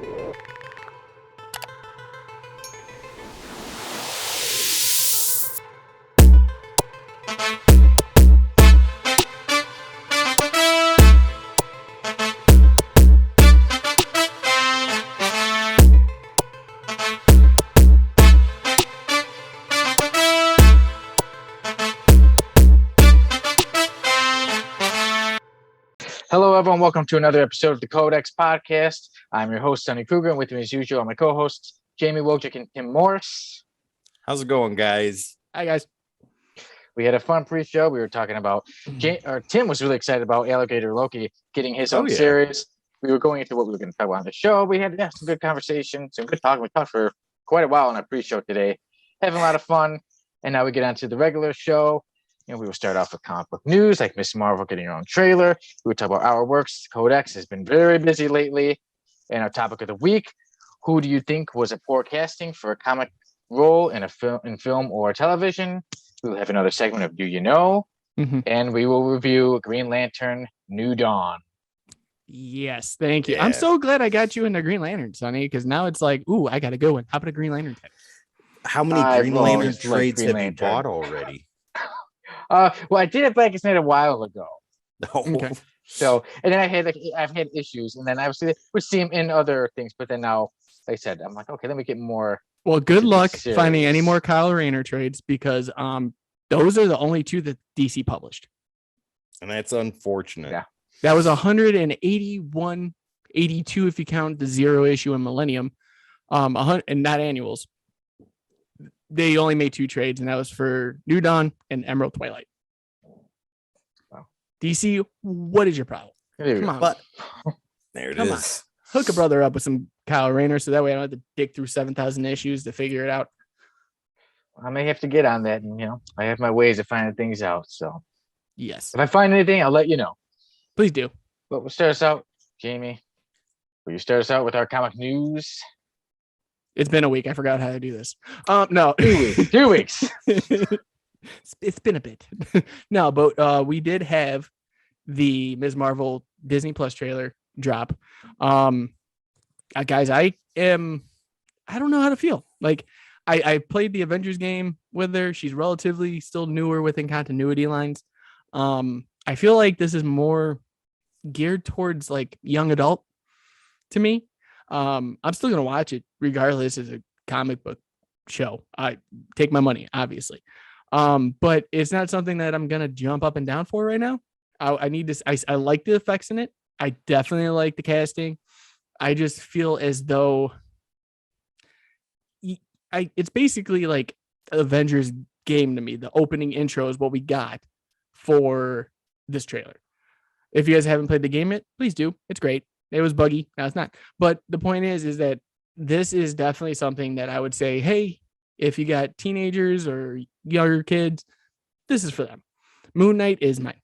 Hello, everyone. Welcome to another episode of the Codex Podcast. I'm your host, Sonny Kruger, and with me, as usual, are my co-hosts, Jamie Wojcik and Tim Morris. How's it going, guys? Hi, guys. We had a fun pre-show. We were talking about, Tim was really excited about Alligator Loki getting his own series. We were going into what we were going to talk about on the show. We had some good conversation, some good talk. We talked for quite a while on our pre-show today, having a lot of fun. And now we get on to the regular show. We will start off with comic book news, like Miss Marvel getting her own trailer. We would talk about our works. Codex has been very busy lately. And our topic of the week: who do you think was a poor casting for a comic role in film or television? We will have another segment of Do You Know? And we will review Green Lantern: New Dawn. Yes, thank you. Yeah. I'm so glad I got you into Green Lantern, Sonny, because now it's like, ooh, I got a good one. How about a Green Lantern? How many Green Lantern trades have you bought already? Well, I did it back a while ago. Oh. Okay. So, and then I've had issues, and then I would see him in other things, but then now, like I said, I'm like, okay, let me get more. Well, good luck finding any more Kyle Rayner trades, because those are the only two that DC published, and that's unfortunate. Yeah, that was 181, 82 if you count the zero issue in Millennium, and not annuals. They only made two trades, and that was for New Dawn and Emerald Twilight. Wow. DC, what is your problem? Come on. But there it is. Hook a brother up with some Kyle Rayner, so that way I don't have to dig through 7,000 issues to figure it out. I may have to get on that, and I have my ways of finding things out. So, yes, if I find anything, I'll let you know. Please do. But we'll start us out, Jamie. Will you start us out with our comic news? It's been a week. I forgot how to do this. No, 2 weeks. It's been a bit. No, but we did have the Ms. Marvel Disney Plus trailer drop. Guys, I don't know how to feel. Like, I played the Avengers game with her. She's relatively still newer within continuity lines. I feel like this is more geared towards like young adult to me. I'm still gonna watch it regardless as a comic book show. I take my money, obviously, but it's not something that I'm gonna jump up and down for right now. I need this. I like the effects in it. I definitely like the casting. I just feel as though it's basically like Avengers game to me. The opening intro is what we got for this trailer. If you guys haven't played the game yet, please do. It's great. It was buggy. No, it's not. But the point is that this is definitely something that I would say, hey, if you got teenagers or younger kids, this is for them. Moon Knight is mine.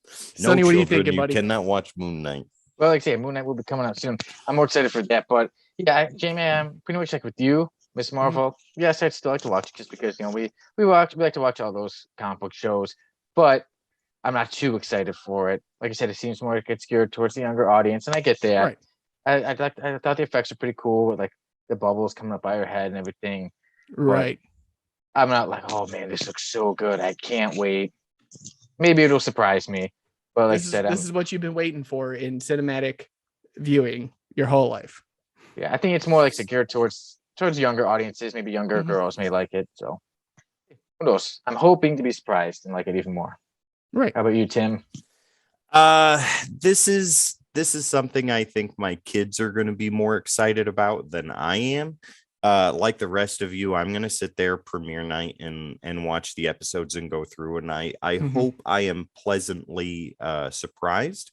Sonny, what are you thinking, buddy? You cannot watch Moon Knight. Well, like I say, Moon Knight will be coming out soon. I'm more excited for that. But yeah, Jamie, I'm pretty much like with you, Miss Marvel. Yes, I'd still like to watch it just because we like to watch all those comic book shows, but I'm not too excited for it. Like I said, it seems more like it's geared towards the younger audience, and I get that. Right. I thought the effects are pretty cool with like the bubbles coming up by her head and everything. Right. But I'm not like, oh man, this looks so good. I can't wait. Maybe it'll surprise me. But like I said, this is what you've been waiting for in cinematic viewing your whole life. Yeah, I think it's more like geared towards younger audiences. Maybe younger girls may like it. So who knows? I'm hoping to be surprised and like it even more. Right. How about you, Tim? This is something I think my kids are going to be more excited about than I am. Like the rest of you, I'm going to sit there premiere night and watch the episodes and go through. And I hope I am pleasantly surprised.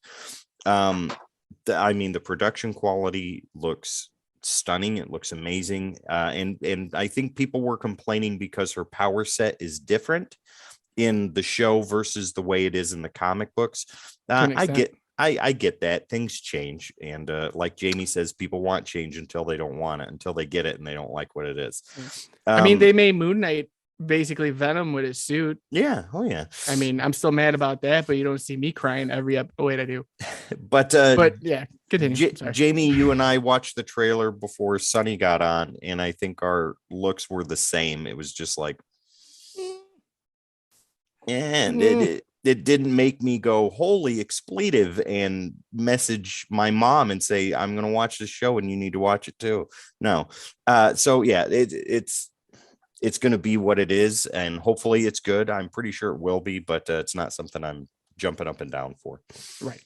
The production quality looks stunning. It looks amazing. And I think people were complaining because her power set is different in the show versus the way it is in the comic books. I get that things change. And like Jamie says, people want change until they don't want it, until they get it and they don't like what it is. I mean, they made Moon Knight basically Venom with his suit. Yeah. Oh yeah. I mean, I'm still mad about that, but you don't see me crying every wait, I do. But yeah, continue. Sorry. Jamie, you and I watched the trailer before Sunny got on, and I think our looks were the same. It was just like, and it didn't make me go holy expletive and message my mom and say, I'm going to watch this show and you need to watch it too. No. So yeah, it's going to be what it is, and hopefully it's good. I'm pretty sure it will be, but it's not something I'm jumping up and down for. Right.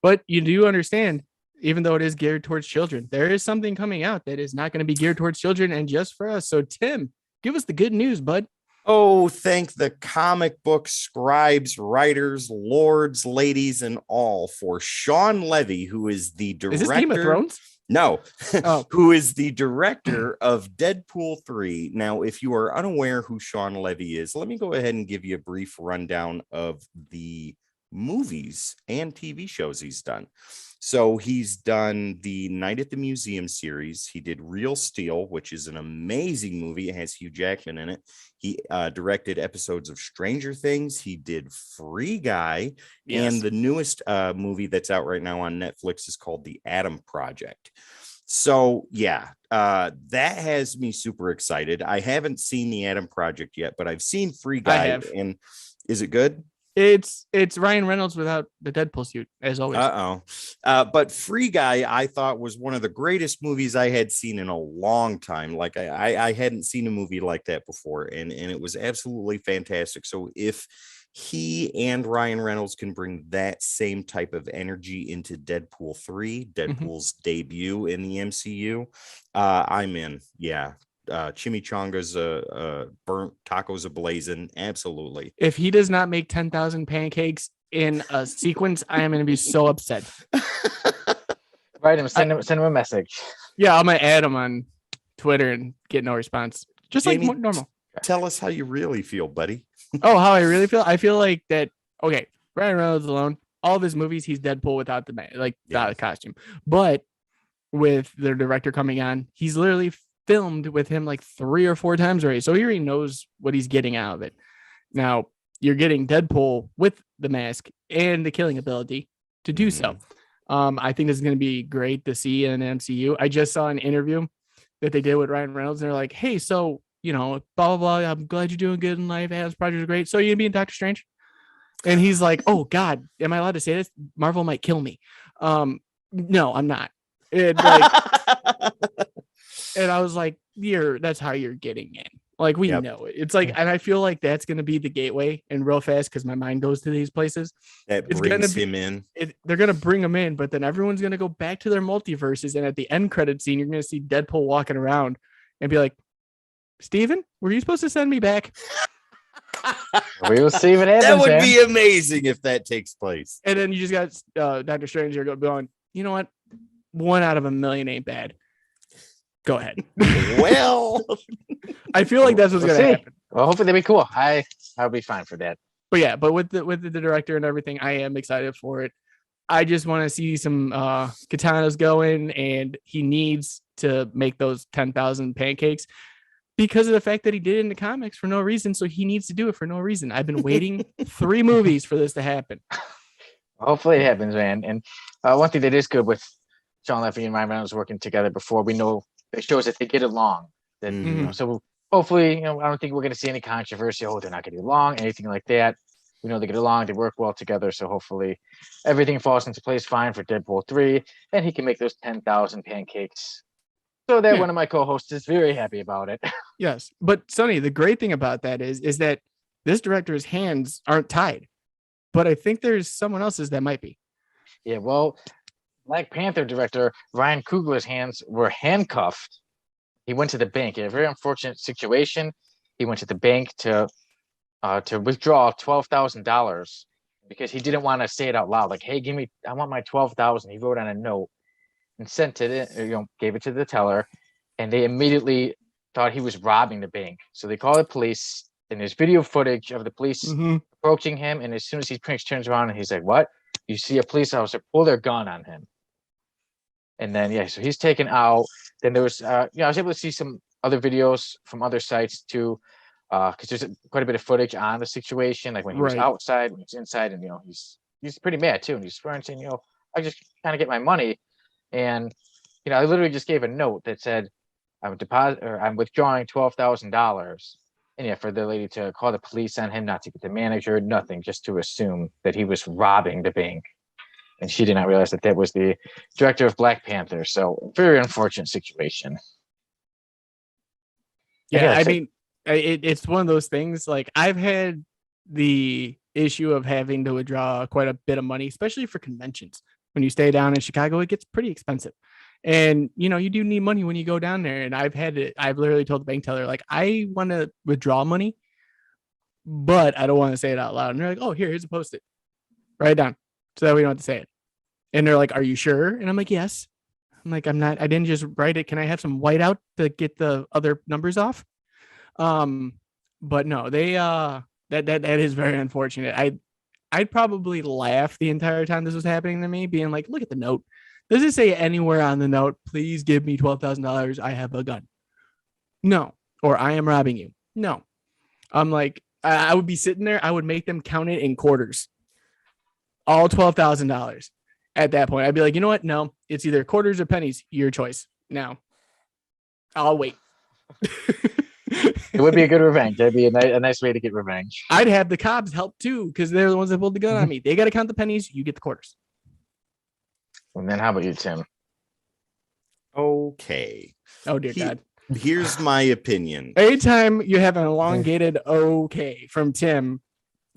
But you do understand, even though it is geared towards children, there is something coming out that is not going to be geared towards children and just for us. So Tim, give us the good news, bud. Oh, thank the comic book scribes, writers, lords, ladies, and all for Sean Levy, who is the director. Is this Game of Thrones? No, who is the director of Deadpool 3. Now, if you are unaware who Sean Levy is, let me go ahead and give you a brief rundown of the movies and TV shows he's done. So he's done the Night at the Museum series. He did Real Steel, which is an amazing movie. It has Hugh Jackman in it. He directed episodes of Stranger Things. He did Free Guy. Yes. And the newest movie that's out right now on Netflix is called The Adam Project. So yeah, that has me super excited. I haven't seen The Adam Project yet, but I've seen Free Guy. And is it good? It's Ryan Reynolds without the Deadpool suit, as always. But Free Guy, I thought, was one of the greatest movies I had seen in a long time. Like I hadn't seen a movie like that before, and it was absolutely fantastic. So if he and Ryan Reynolds can bring that same type of energy into Deadpool 3, Deadpool's debut in the MCU, I'm in. Yeah. Chimichangas, burnt tacos ablazing. Absolutely. If he does not make 10,000 pancakes in a sequence, I am going to be so upset. Write him, send him a message. Yeah, I'm going to add him on Twitter and get no response. Just Jamie, like normal. Tell us how you really feel, buddy. Oh, how I really feel? I feel like that. Okay, Ryan Reynolds alone, all of his movies, he's Deadpool without the costume. But with the director coming on, he's literally filmed with him like 3 or 4 times already. So he already knows what he's getting out of it. Now you're getting Deadpool with the mask and the killing ability to do so. I think this is going to be great to see in an MCU. I just saw an interview that they did with Ryan Reynolds. And they're like, hey, so, blah, blah, blah. I'm glad you're doing good in life. Adam's Project is great. So you're going to be in Doctor Strange? And he's like, oh God, am I allowed to say this? Marvel might kill me. No, I'm not. And I was like, that's how you're getting in. Like, we know it. It's like, and I feel like that's going to be the gateway, and real fast, because my mind goes to these places. That brings him in. They're going to bring him in, but then everyone's going to go back to their multiverses. And at the end credit scene, you're going to see Deadpool walking around and be like, Steven, were you supposed to send me back? We will see what happens. That would be amazing if that takes place. And then you just got Doctor Strange here going, you know what? 1 out of a million ain't bad. Go ahead. Well, I feel like that's what's going to happen. Well, hopefully that'll be cool. I'll be fine for that. But yeah, with the director and everything, I am excited for it. I just want to see some katanas going, and he needs to make those 10,000 pancakes because of the fact that he did it in the comics for no reason. So he needs to do it for no reason. I've been waiting 3 movies for this to happen. Hopefully it happens, man. And one thing that is good with Sean Levy and Ryan Reynolds working together before, we know it shows that they get along. That so hopefully, I don't think we're going to see any controversy. Oh, they're not getting along, anything like that. We know they get along, they work well together. So hopefully everything falls into place fine for Deadpool 3, and he can make those 10,000 pancakes. So that one of my co-hosts is very happy about it. Yes, but Sonny, the great thing about that is that this director's hands aren't tied, but I think there's someone else's that might be. Yeah, well, Black Panther director Ryan Coogler's hands were handcuffed. He went to the bank in a very unfortunate situation. He went to the bank to withdraw $12,000 because he didn't want to say it out loud. Like, hey, I want my 12,000. He wrote on a note and sent it in, gave it to the teller, and they immediately thought he was robbing the bank. So they called the police, and there's video footage of the police approaching him. And as soon as he turns around and he's like, what? You see a police officer pull their gun on him. And then, so he's taken out. Then there was, I was able to see some other videos from other sites too, because there's quite a bit of footage on the situation, like when he was outside, when he's inside, and he's he's pretty mad too, and he's swearing, saying, I just kind of get my money, and I literally just gave a note that said I'm withdrawing $12,000, and for the lady to call the police on him, not to get the manager, nothing, just to assume that he was robbing the bank, and she did not realize that was the director of Black Panther. So very unfortunate situation. Yeah, I mean, it's one of those things. Like, I've had the issue of having to withdraw quite a bit of money, especially for conventions. When you stay down in Chicago, it gets pretty expensive. And, you do need money when you go down there. And I've literally told the bank teller, like, I want to withdraw money, but I don't want to say it out loud. And they're like, oh, here's a Post-it. Write it down so that we don't have to say it. And they're like, are you sure? And I'm like, yes. I'm like, I didn't just write it. Can I have some whiteout to get the other numbers off? But no, they, that is very unfortunate. I'd probably laugh the entire time this was happening to me, being like, look at the note. Does it say anywhere on the note, please give me $12,000? I have a gun. No. Or I am robbing you. No. I'm like, I would be sitting there. I would make them count it in quarters. All $12,000. At that point, I'd be like, you know what? No, it's either quarters or pennies. Your choice. Now, I'll wait. It would be a good revenge. That'd be a nice way to get revenge. I'd have the cops help too, because they're the ones that pulled the gun on me. They got to count the pennies. You get the quarters. And then how about you, Tim? Okay. Oh, dear God. Here's my opinion. Anytime you have an elongated okay from Tim,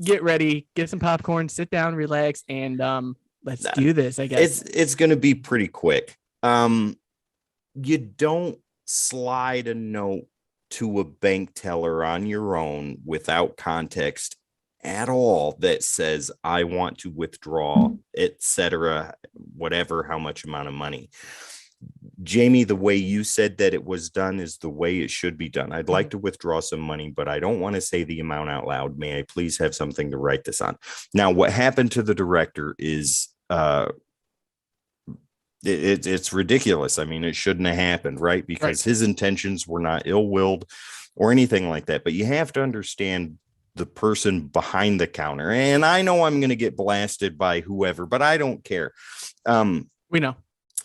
get ready, get some popcorn, sit down, relax, and let's do this, I guess. It's going to be pretty quick. You don't slide a note to a bank teller on your own without context at all that says, I want to withdraw, etc., whatever, how much amount of money. Jamie, the way you said that it was done is the way it should be done. I'd like to withdraw some money, but I don't want to say the amount out loud. May I please have something to write this on? Now, what happened to the director is it's ridiculous. I mean, it shouldn't have happened, right? Because his intentions were not ill-willed or anything like that. But you have to understand the person behind the counter. And I know I'm going to get blasted by whoever, but I don't care. We know.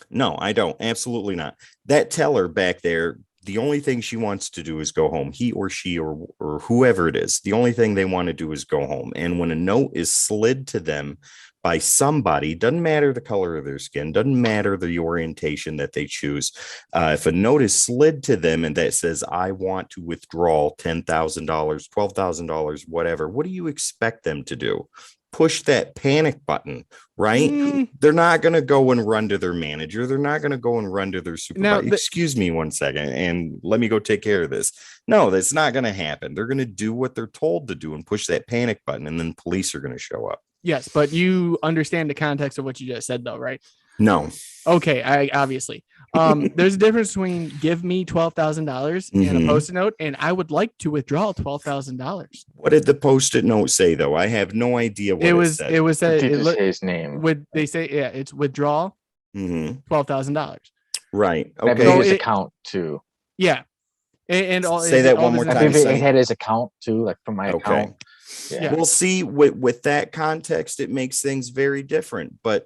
No, I don't. Absolutely not. That teller back there, the only thing she wants to do is go home. He or she or whoever it is, the only thing they want to do is go home. And when a note is slid to them by somebody, doesn't matter the color of their skin, doesn't matter the orientation that they choose. If a note is slid to them and that says, I want to withdraw $10,000, $12,000, whatever, what do you expect them to do? Push that panic button, right? They're not going to go and run to their manager. They're not going to go and run to their supervisor. Excuse me 1 second, and let me go take care of this. No, that's not going to happen. They're going to do what they're told to do and push that panic button, and then police are going to show up. Yes, but you understand the context of what you just said, though, right? No. Okay, I obviously. There's a difference between give me $12,000 and a Post-it note, and I would like to withdraw $12,000. What did the Post-it note say, though? I have no idea what it said. It was his name. Would they say, yeah, it's withdraw $12,000. Right. Okay. Okay. His account too. Yeah. And all, say that one more time. I think it had his account too, like from my account. Yeah. We'll see with that context, it makes things very different. But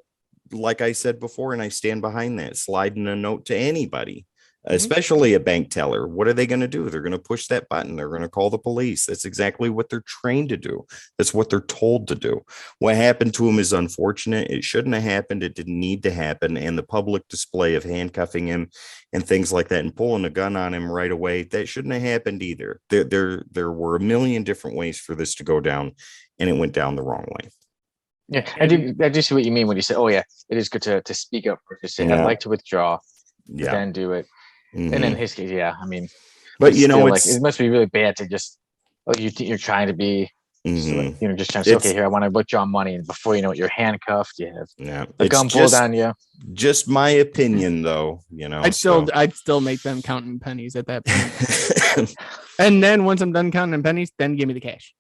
like I said before, and I stand behind that, sliding a note to anybody, especially a bank teller, what are they going to do? They're going to push that button. They're going to call the police. That's exactly what they're trained to do. That's what they're told to do. What happened to him is unfortunate. It shouldn't have happened. It didn't need to happen. And the public display of handcuffing him and things like that and pulling a gun on him right away, that shouldn't have happened either. There were a million different ways for this to go down, and it went down the wrong way. Yeah, I do see what you mean when you say, "Oh yeah, it is good to speak up or to say I'd like to withdraw, then do it." And in his case, yeah, I mean, but you know, like it must be really bad to just you're trying to be, just trying to say, okay, here I want to withdraw money, and before you know it, you're handcuffed. You have the gun pulled on you. Just my opinion, though. I'd still make them counting pennies at that point. And then once I'm done counting pennies, then give me the cash.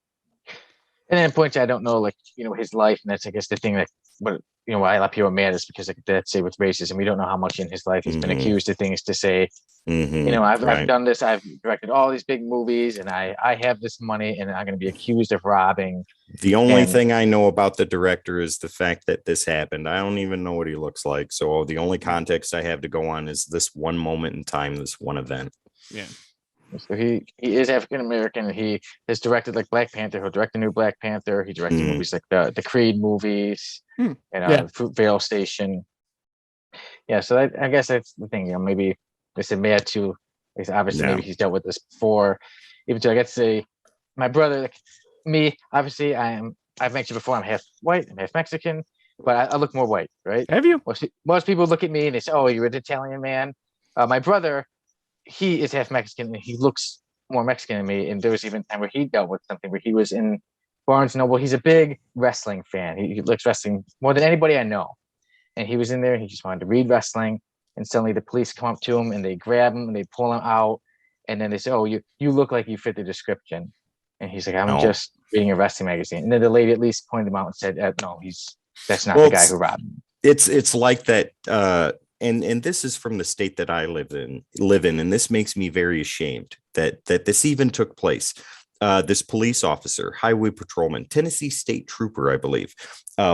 And then points I don't know, his life, and that's I guess the thing that but why a lot of people are mad is because, like, let's say with racism, we don't know how much in his life he's been Mhm. accused of things to say. Mhm. I've Right. done this. I've directed all these big movies, and I have this money, and I'm going to be accused of robbing. The only And thing I know about the director is the fact that this happened. I don't even know what he looks like. So the only context I have to go on is this one moment in time, this one event. Yeah. so he is African American. He has directed like Black Panther. He'll direct the new Black Panther. He directed Mhm. movies like the Creed movies Hmm. and Yeah. Fruitvale Station. Yeah, so I guess that's the thing. Maybe they said mad too. Because obviously, Yeah. maybe he's dealt with this before. Even though I get to say, my brother, like me, obviously, I've mentioned before, I'm half white, I'm half Mexican, but I look more white, right? Have you? Most people look at me and they say, "Oh, you're an Italian man." My brother, he is half Mexican and he looks more Mexican than me. And there was even a time where he dealt with something where he was in Barnes Noble. He's a big wrestling fan. He likes wrestling more than anybody I know. And he was in there and he just wanted to read wrestling. And suddenly the police come up to him and they grab him and they pull him out. And then they say, "Oh, you look like you fit the description." And he's like, "I'm Oh. just reading a wrestling magazine." And then the lady at least pointed him out and said, "No, that's not Well, the guy who robbed him." It's like that. And this is from the state that I live in, and this makes me very ashamed that this even took place. This police officer, highway patrolman, Tennessee state trooper, I believe,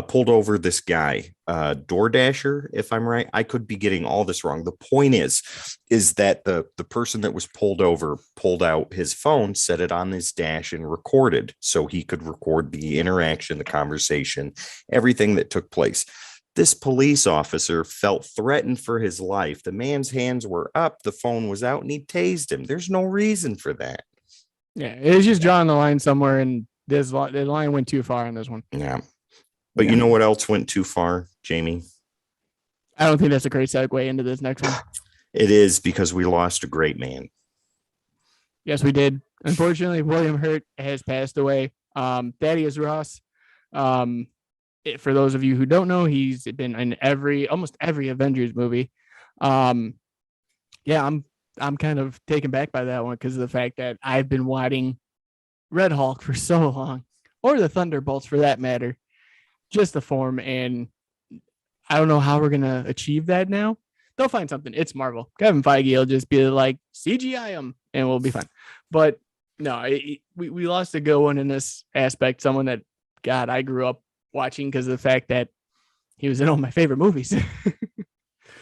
pulled over this guy, DoorDasher, if I'm right. I could be getting all this wrong. The point is that the person that was pulled over pulled out his phone, set it on his dash, and recorded, so he could record the interaction, the conversation, everything that took place. This police officer felt threatened for his life. The man's hands were up, the phone was out, and he tased him. There's no reason for that. Yeah, it was just drawing the line somewhere, and the line went too far on this one. Yeah. But you know what else went too far, Jamie? I don't think that's a great segue into this next one. It is, because we lost a great man. Yes, we did. Unfortunately, William Hurt has passed away. Thaddeus Ross. For those of you who don't know, he's been in almost every Avengers movie. Yeah, I'm kind of taken back by that one because of the fact that I've been watching Red Hulk for so long, or the Thunderbolts for that matter, just the form. And I don't know how we're going to achieve that now. They'll find something. It's Marvel. Kevin Feige will just be like, CGI him, and we'll be fine. But no, we lost a good one in this aspect. Someone that, God, I grew up watching because of the fact that he was in all my favorite movies.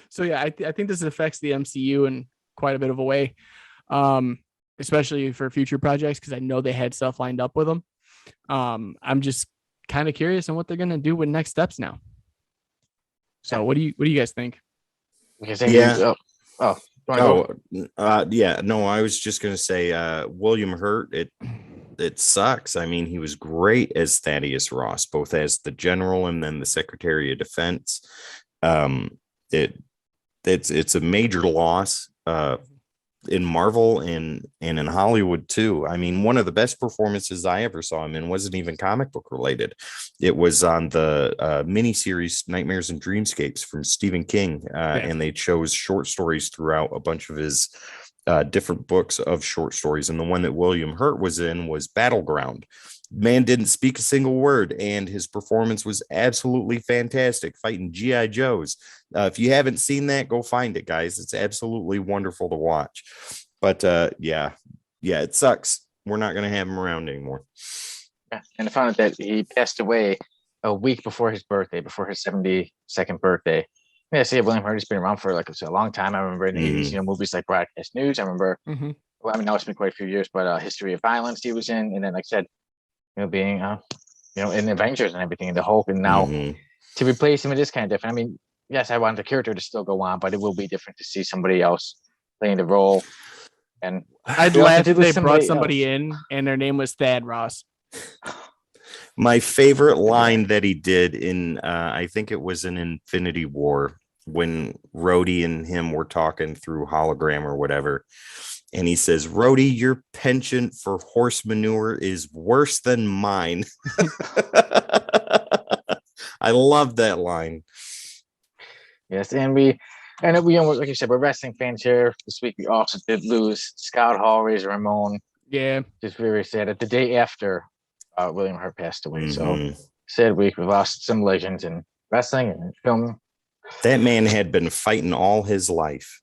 So yeah, I think this affects the MCU in quite a bit of a way, especially for future projects, because I know they had stuff lined up with them. I'm just kind of curious on what they're gonna do with next steps now. So what do you guys think? Yeah. I was just gonna say, William Hurt. It sucks. I mean, he was great as Thaddeus Ross, both as the general and then the Secretary of Defense. It's a major loss in Marvel and in Hollywood too. I mean, one of the best performances I ever saw him in wasn't even comic book related. It was on the miniseries Nightmares and Dreamscapes from Stephen King, and they chose short stories throughout a bunch of his different books of short stories. And the one that William Hurt was in was Battleground. Man didn't speak a single word, and his performance was absolutely fantastic, fighting G.I. Joes. If you haven't seen that, go find it, guys. It's absolutely wonderful to watch. But yeah, it sucks. We're not going to have him around anymore. And I found out that he passed away a week before his birthday, before his 72nd birthday. Yeah, see, William Hurt has been around for a long time. I remember in the 80s, movies like Broadcast News. I remember, well, I mean, now it's been quite a few years, but History of Violence he was in. And then, like I said, being, in Avengers and everything, and the Hulk. And now to replace him, it is kind of different. I mean, yes, I want the character to still go on, but it will be different to see somebody else playing the role. And I'd laugh if they brought somebody in and their name was Thad Ross. My favorite line that he did in, I think it was in Infinity War, when Rhodey and him were talking through hologram or whatever. And he says, "Rhodey, your penchant for horse manure is worse than mine." I love that line. Yes, and we almost, like you said, we're wrestling fans here. This week we also did lose Scott Hall, Razor Ramon. Yeah, just very sad. At the day after William Hurt passed away, so sad week. We lost some legends, and wrestling and film. That man had been fighting all his life.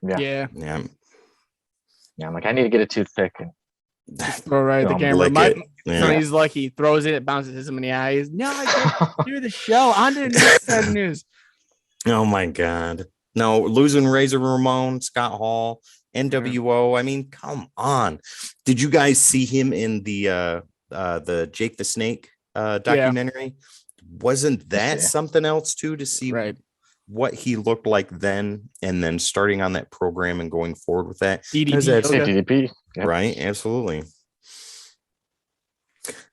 Yeah. I'm like, I need to get a toothpick and throw right at the camera. Sonny's lucky. He throws it bounces him in the eyes. No, I can't do the show. On to the next set of news. Oh my God. No, losing Razor Ramon, Scott Hall, NWO. I mean, come on. Did you guys see him in the Jake the Snake documentary? Wasn't that something else too, to see what he looked like then, and then starting on that program and going forward with that? DDP. Yep. Right, absolutely.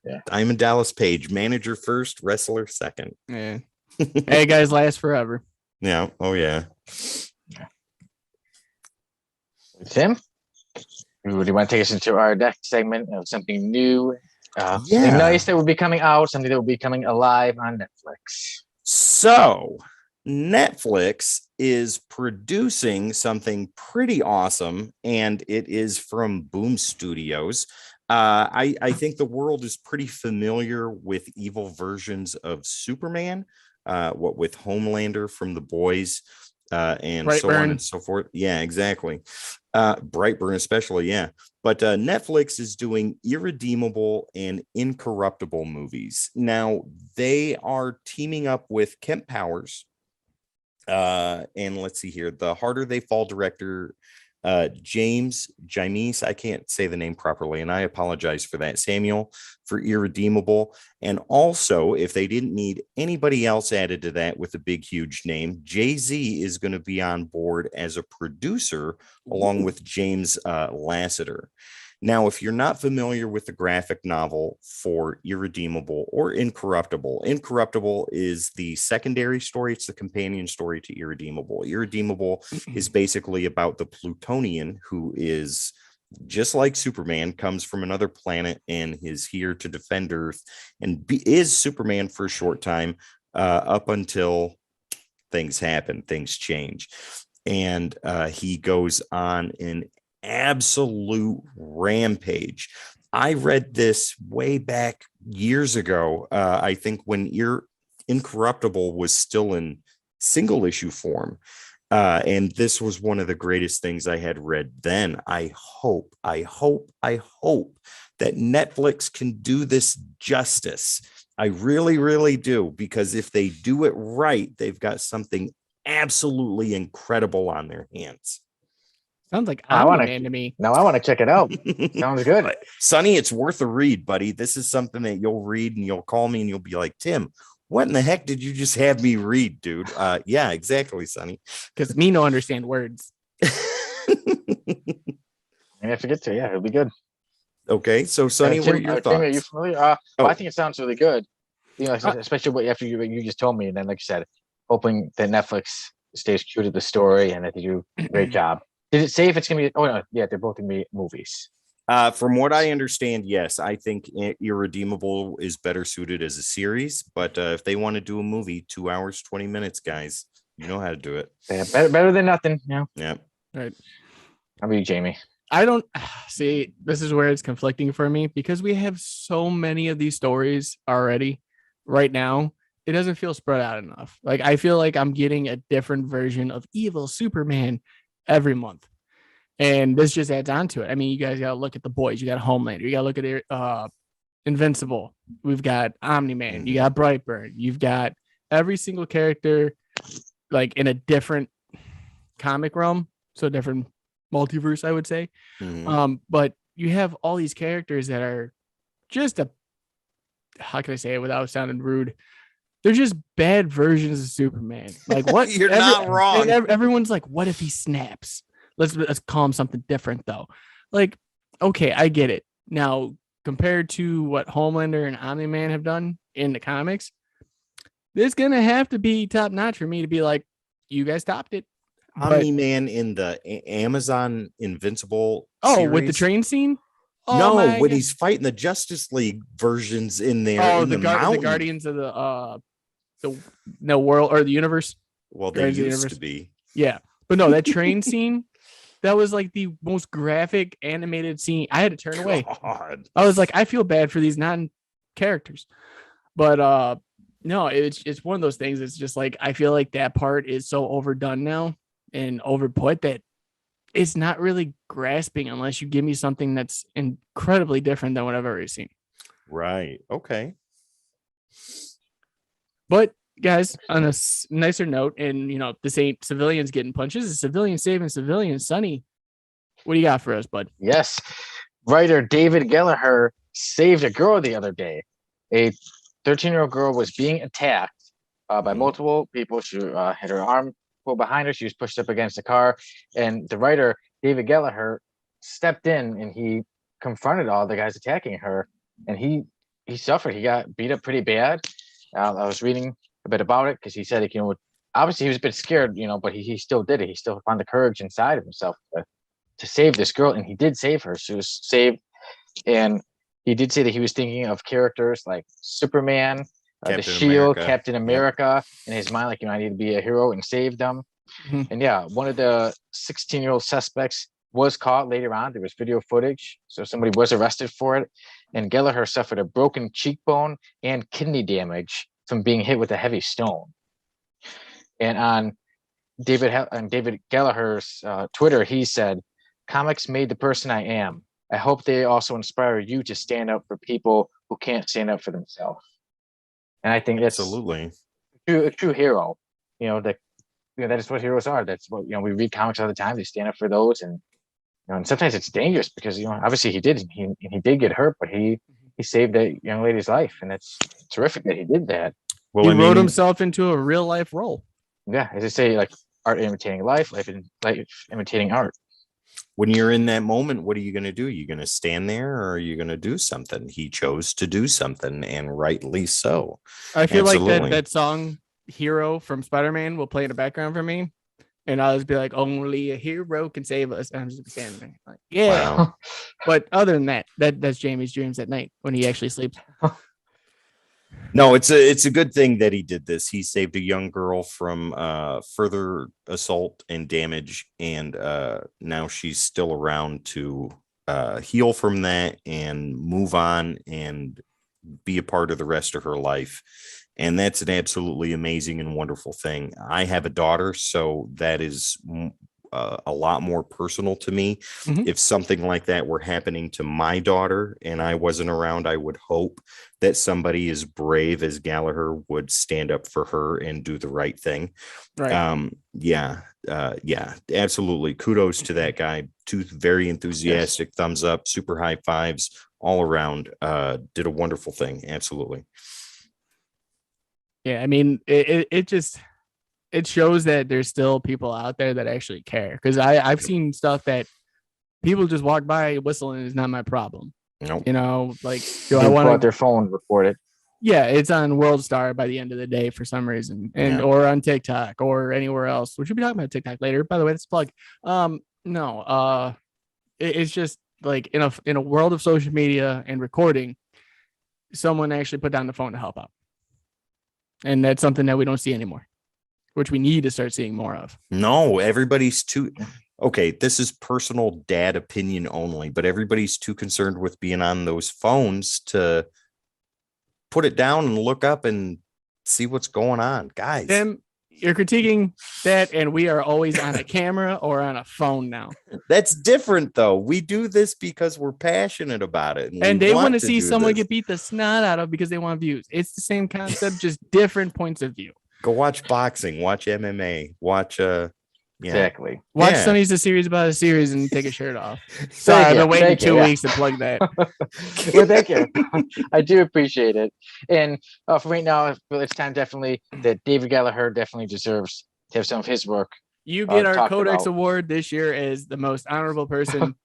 Yeah. Diamond Dallas Page, manager first, wrestler second. Yeah. Hey guys, last forever. Yeah. Oh yeah. Tim, would you want to take us into our next segment of something new? Something nice that will be coming out, something that will be coming alive on Netflix. So Netflix is producing something pretty awesome, and it is from Boom Studios. I think the world is pretty familiar with evil versions of Superman, what with Homelander from The Boys, and Brightburn. So on and so forth. Yeah, exactly. Brightburn especially, yeah. But Netflix is doing Irredeemable and Incorruptible movies. Now, they are teaming up with Kemp Powers. And let's see here. The Harder They Fall director, James, I can't say the name properly, and I apologize for that, Samuel, for Irredeemable. And also, if they didn't need anybody else added to that with a big, huge name, Jay-Z is going to be on board as a producer along with James Lasseter. Now, if you're not familiar with the graphic novel for Irredeemable or Incorruptible, Incorruptible is the secondary story. It's the companion story to Irredeemable. Irredeemable is basically about the Plutonian who is just like Superman, comes from another planet and is here to defend Earth, and is Superman for a short time up until things happen, things change. And he goes on an absolute rampage. I read this way back years ago. I think when Incorruptible was still in single issue form. And this was one of the greatest things I had read then. I hope that Netflix can do this justice. I really, really do, because if they do it right, they've got something absolutely incredible on their hands. Sounds like Omni-Man to me. No, I want to check it out. Sounds good. Sonny, it's worth a read, buddy. This is something that you'll read and you'll call me and you'll be like, Tim, what in the heck did you just have me read, dude? Yeah, exactly, Sonny. Because me no understand words. I forget to. Yeah, it'll be good. Okay, so Sonny, what are your thoughts? Tim, are you familiar? I think it sounds really good. You know, especially after you just told me, and then like you said, hoping that Netflix stays true to the story and that they do a great job. Did it say if it's gonna be? Oh no, yeah, they're both gonna be movies. From what I understand, yes, I think Irredeemable is better suited as a series. But if they want to do a movie, 2 hours, 20 minutes, guys, you know how to do it. Yeah, better than nothing. Yeah. Yeah. Right. How about you, Jamie? I don't see. This is where it's conflicting for me because we have so many of these stories already right now. It doesn't feel spread out enough. Like I feel like I'm getting a different version of evil Superman every month. And this just adds on to it. I mean, you guys got to look at The Boys. You got Homelander. You got to look at Invincible. We've got Omni-Man. You got Brightburn. You've got every single character like in a different comic realm. So different multiverse, I would say. But you have all these characters that are just how can I say it without sounding rude? They're just bad versions of Superman. Like what? You're not wrong. Everyone's like, what if he snaps? Let's call him something different though. Like, okay, I get it. Now, compared to what Homelander and Omni-Man have done in the comics, it's gonna have to be top notch for me to be like, you guys topped it. Omni-Man in the Amazon Invincible series? With the train scene? No, when he's fighting the Justice League versions in there. Oh, the Guardians of the world or the universe. Well, they used to be. Yeah. But no, that train scene, that was like the most graphic animated scene. I had to turn away. I was like, I feel bad for these non-characters. But No, it's one of those things. It's just like I feel like that part is so overdone now and overput that it's not really grasping unless you give me something that's incredibly different than what I've already seen. Right. Okay. But guys, on a nicer note, and this ain't civilians getting punches, it's civilians saving civilians. Sonny, what do you got for us, bud? Yes. Writer David Gallagher saved a girl the other day. A 13-year-old girl was being attacked by multiple people. She had her arm pulled behind her. She was pushed up against a car. And the writer, David Gallagher, stepped in and he confronted all the guys attacking her. And he suffered. He got beat up pretty bad. I was reading a bit about it because he said, obviously he was a bit scared, but he still did it. He still found the courage inside of himself to save this girl. And he did save her. She was saved. And he did say that he was thinking of characters like Superman, the Shield, Captain America, in his mind, like, I need to be a hero and save them. And yeah, one of the 16-year-old suspects was caught later on. There was video footage, so somebody was arrested for it. And Gallagher suffered a broken cheekbone and kidney damage from being hit with a heavy stone. And on David Gallagher's Twitter, he said, "Comics made the person I am. I hope they also inspire you to stand up for people who can't stand up for themselves." And I think that's absolutely a true hero. That is what heroes are. That's what we read comics all the time. They stand up for those, and and sometimes it's dangerous because obviously he did get hurt, but he saved that young lady's life, and it's terrific that he did that. Well, he wrote himself into a real life role. Yeah, as I say, like art imitating life imitating art. When you're in that moment, what are you going to do? Are you going to stand there or are you going to do something? He chose to do something, and rightly so. I feel like that song Hero from Spider-Man will play in the background for me. And I'll just be like, only a hero can save us. And I'm just standing there like, yeah. Wow. But other than that's Jamie's dreams at night when he actually sleeps. No, it's a good thing that he did this. He saved a young girl from further assault and damage, and now she's still around to heal from that and move on and be a part of the rest of her life. And that's an absolutely amazing and wonderful thing. I have a daughter, so that is a lot more personal to me. Mm-hmm. If something like that were happening to my daughter and I wasn't around, I would hope that somebody as brave as Gallagher would stand up for her and do the right thing. Right. Yeah, absolutely. Kudos to that guy. Two very enthusiastic thumbs up, super high fives all around. Did a wonderful thing. Absolutely. Yeah, I mean, it shows that there's still people out there that actually care. Because I've seen stuff that people just walk by whistling is not my problem. Nope. Like, do I want to their phone report it? Yeah, it's on World Star by the end of the day for some reason, or on TikTok or anywhere else. We should be talking about TikTok later. By the way, that's a plug. It's just like in a world of social media and recording, someone actually put down the phone to help out. And that's something that we don't see anymore, which we need to start seeing more of. No, everybody's too. Okay, this is personal dad opinion only, but everybody's too concerned with being on those phones to put it down and look up and see what's going on. Guys, Tim, you're critiquing that, and we are always on a camera or on a phone now. That's different, though. We do this because we're passionate about it. And they want to see someone get beat the snot out of because they want views. It's the same concept, just different points of view. Go watch boxing, watch MMA, watch exactly. Watch Sonny's a series about a series and take a shirt off. Sorry, I've been waiting 2 weeks to plug that. Well, thank you. I do appreciate it. And for right now, it's time definitely that David Gallagher definitely deserves to have some of his work. You get our Codex Award this year as the most honorable person.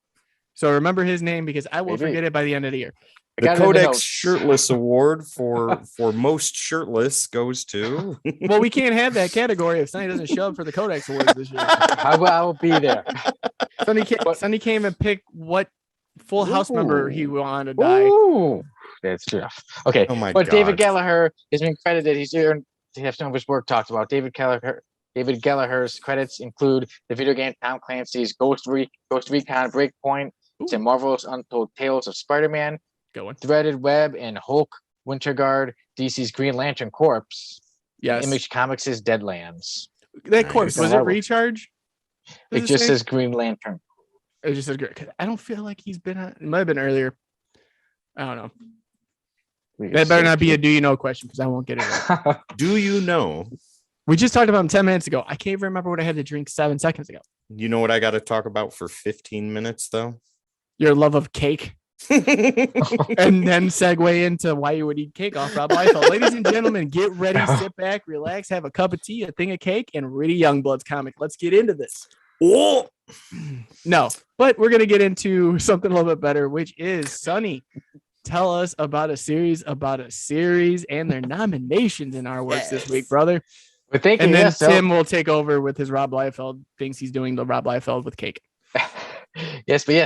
So remember his name because I will forget it by the end of the year. The Codex Shirtless Award for most shirtless goes to. Well, we can't have that category if Sonny doesn't show up for the Codex Awards this year. I will be there. Sonny came and picked what Full House member he wanted to die. Ooh, that's rough. Okay, but God. David Gallagher has been credited. He's earned to have some of his work talked about. David Gallagher's credits include the video game Tom Clancy's Ghost Recon Breakpoint, and Marvel's Untold Tales of Spider-Man, Threaded Web and Hulk, Winter Guard, DC's Green Lantern Corps. Yes. Image Comics' Deadlands. That Nice. corpse, was it Recharge? It just says Green Lantern. It just says I don't feel like he's been on. It might have been earlier. I don't know. That better not be a do you know question because I won't get it right. Do you know? We just talked about him 10 minutes ago. I can't even remember what I had to drink 7 seconds ago. You know what I got to talk about for 15 minutes, though? Your love of cake. And then segue into why you would eat cake off Rob Liefeld. Ladies and gentlemen, get ready, sit back, relax, have a cup of tea, a thing of cake, and read a Youngblood's comic. Let's get into this. Oh! No, but we're going to get into something a little bit better, which is Sonny. Tell us about a series and their nominations in our works this week, brother. But thank you. And then Tim will take over with his Rob Liefeld, thinks he's doing the Rob Liefeld with cake.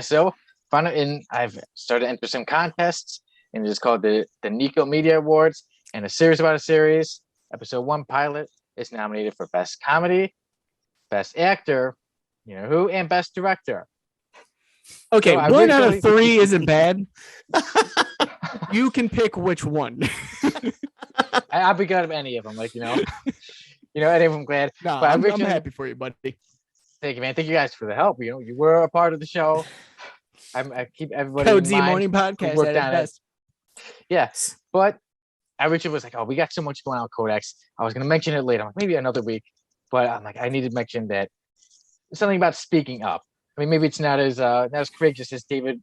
So I've started to enter some contests, and it's called the Nico Media Awards, and a series about a series. Episode 1 pilot is nominated for Best Comedy, Best Actor, you know who, and Best Director. Okay, so 1 out of 3 isn't bad. You can pick which one. I'll be glad of any of them, any of them glad. No, but I'm happy for you, buddy. Thank you, man. Thank you guys for the help. You were a part of the show. I keep everybody Code in Z mind Morning Podcast worked at its on best. Yes, but Richard was like, "Oh, we got so much going on with Codex." I was going to mention it later, I'm like, maybe another week, but I'm like, I need to mention that something about speaking up. I mean, maybe it's not as courageous as David,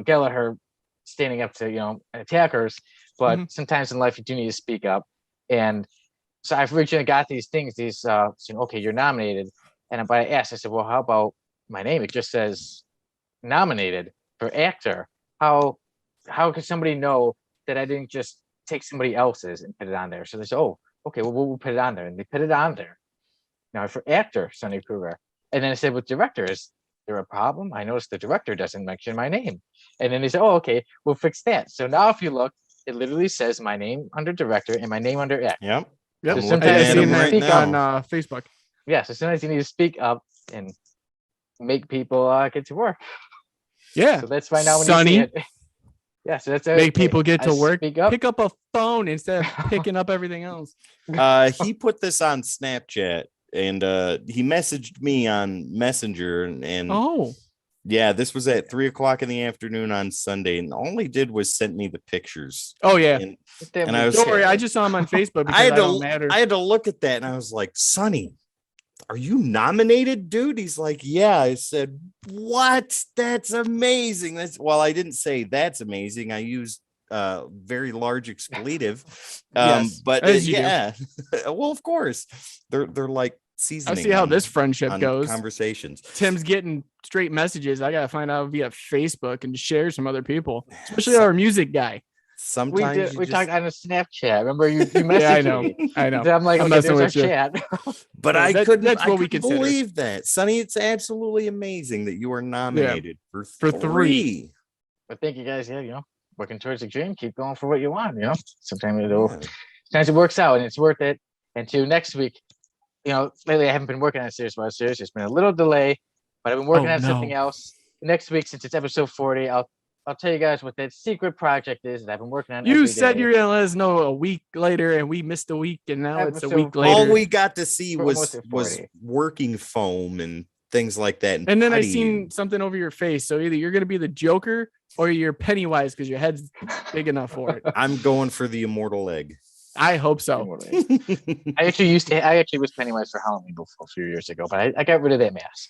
Gallagher standing up to attackers, but sometimes in life you do need to speak up. And so I've originally got these things, saying, okay, you're nominated, but I asked, I said, well, how about my name? It just says nominated for actor. How could somebody know that I didn't just take somebody else's and put it on there? So they said, oh, okay, well, we'll put it on there, and they put it on there. Now for actor, Sonny Kruger, and then I said, with director, is there a problem? I noticed the director doesn't mention my name, and then they said, oh, okay, we'll fix that. So now if you look, it literally says my name under director and my name under actor. Yep. So sometimes you speak on Facebook. Yeah, so sometimes you need to speak up and make people get to work. Yeah. So that's why now when Sonny, you see it. Yeah, so that's make people get to work. Up. Pick up a phone instead of picking up everything else. He put this on Snapchat, and he messaged me on Messenger, and yeah, this was at 3:00 in the afternoon on Sunday, and all he did was send me the pictures. Oh yeah, and I was, don't worry, I just saw him on Facebook. Because I had to look at that, and I was like, Sonny, are you nominated, dude? He's like, yeah. I said, what? That's amazing. I didn't say that's amazing. I used very large expletive. Yes, but yeah. Well, of course. They're like seasoning. I see how this friendship goes. Conversations. Tim's getting straight messages. I gotta find out via Facebook and share some other people, especially our music guy. Sometimes we talked on a Snapchat. Remember you messaged yeah, me. I know. So I'm like, okay, there's our chat. But I couldn't believe that. Sonny, it's absolutely amazing that you are nominated for 3. But thank you guys. Yeah, working towards a dream. Keep going for what you want. Sometimes it works out and it's worth it. And next week, lately I haven't been working on a series about a series. There's been a little delay, but I've been working on something else. Next week, since it's episode 40, I'll tell you guys what that secret project is that I've been working on. You said you're gonna let us know a week later, and we missed a week, and now it's a week later. All we got to see was working foam and things like that. And then I seen something over your face. So either you're gonna be the Joker or you're Pennywise because your head's big enough for it. I'm going for the immortal egg. I hope so. I actually was Pennywise for Halloween before a few years ago, but I got rid of that mask.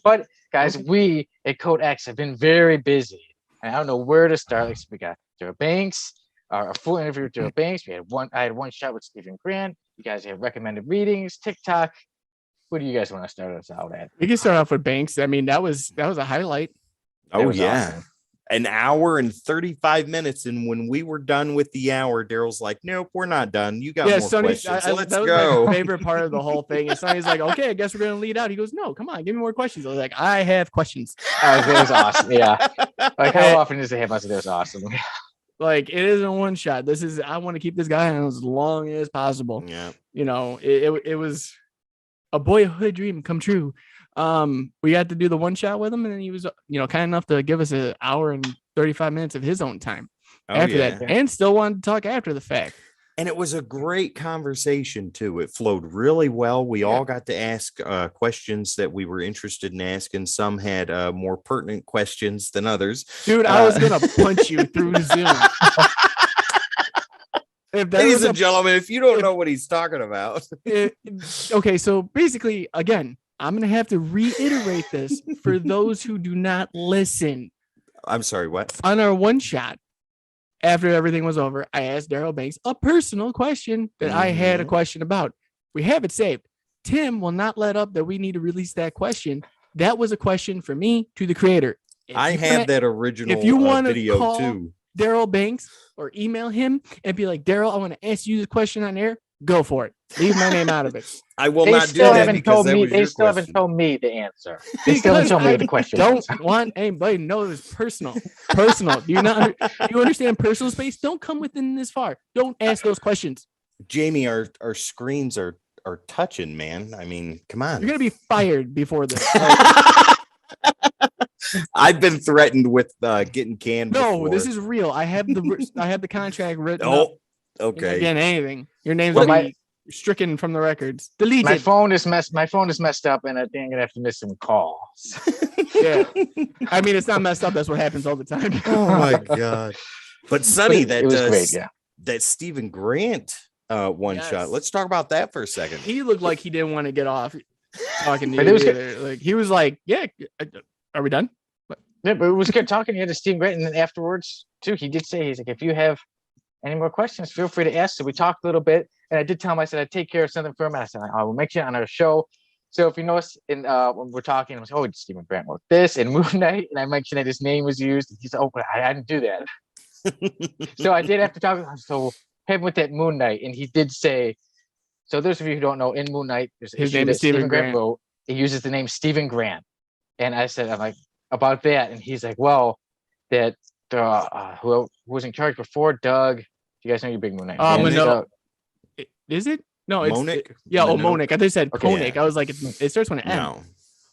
But guys, we at Code X have been very busy, and I don't know where to start. Like, so we got Joe Banks, a full interview with Joe Banks. I had one shot with Stephen Grant. You guys have recommended readings, TikTok. What do you guys want to start us out at? We can start off with Banks. I mean, that was a highlight. Oh yeah. Awesome. An hour and 35 minutes, and when we were done with the hour, Daryl's like, "Nope, we're not done. You got more questions. Let's that was go." My favorite part of the whole thing. And Sonny's like, "Okay, I guess we're gonna lead out." He goes, "No, come on, give me more questions." I was like, "I have questions." It was awesome. Yeah, like how often does it have us? It was awesome. Like it isn't one shot. I want to keep this guy on as long as possible. Yeah, it was a boyhood dream come true. We had to do the one shot with him, and then he was, kind enough to give us an hour and 35 minutes of his own time. after that, and still wanted to talk after the fact. And it was a great conversation too. It flowed really well. We all got to ask questions that we were interested in asking. Some had more pertinent questions than others. Dude, I was gonna punch you through Zoom. Ladies and gentlemen, if you don't know what he's talking about. Okay, so basically, again, I'm gonna have to reiterate this for those who do not listen. I'm sorry, what? On our one shot, after everything was over, I asked Daryl Banks a personal question that I had a question about. We have it saved. Tim will not let up that we need to release that question. That was a question for me to the creator. I have that original if you want video call too. Daryl Banks or email him and be like, Daryl, I want to ask you the question on air. Go for it. Leave my name out of it. I will not do that because they still haven't told me the answer. They still haven't told me the question. Don't want anybody to know it was personal. Personal. Do you understand personal space? Don't come within this far. Don't ask those questions. Jamie, our screens are touching, man. I mean, come on. You're gonna be fired before this. I've been threatened with getting canned. No, before. This is real. I have the contract written. Oh, okay. Again, anything. Your name's gonna be stricken from the records. Deleted. My phone is messed up, and I think I'm gonna have to miss some calls. Yeah, I mean it's not messed up. That's what happens all the time. Oh my god! But Sonny, that was great, yeah. That Stephen Grant one shot. Let's talk about that for a second. He looked like he didn't want to get off talking to you either. Like he was like, "Yeah, are we done?" Yeah, but it was good talking to Stephen Grant, and then afterwards too, he did say he's like, if you have any more questions, feel free to ask. So we talked a little bit, and I did tell him, I said I'd take care of something for him. And I said I will make sure on our show. So if you notice in when we're talking, I was like, oh, Stephen Grant wrote this and Moon Knight, and I mentioned that his name was used. And he said, oh, but I didn't do that. So I did have to talk with him. So him with that Moon Knight, and he did say. So those of you who don't know, in Moon Knight, there's his name is Stephen Grant. Wrote. He uses the name Stephen Grant, and I said, I'm like about that, and he's like, well, that who was in charge before Doug. You guys know your big Moon Knight. No. Is it? No, it's Monick. Monick. I just said Koenig. Yeah. I was like, it starts with an M. No.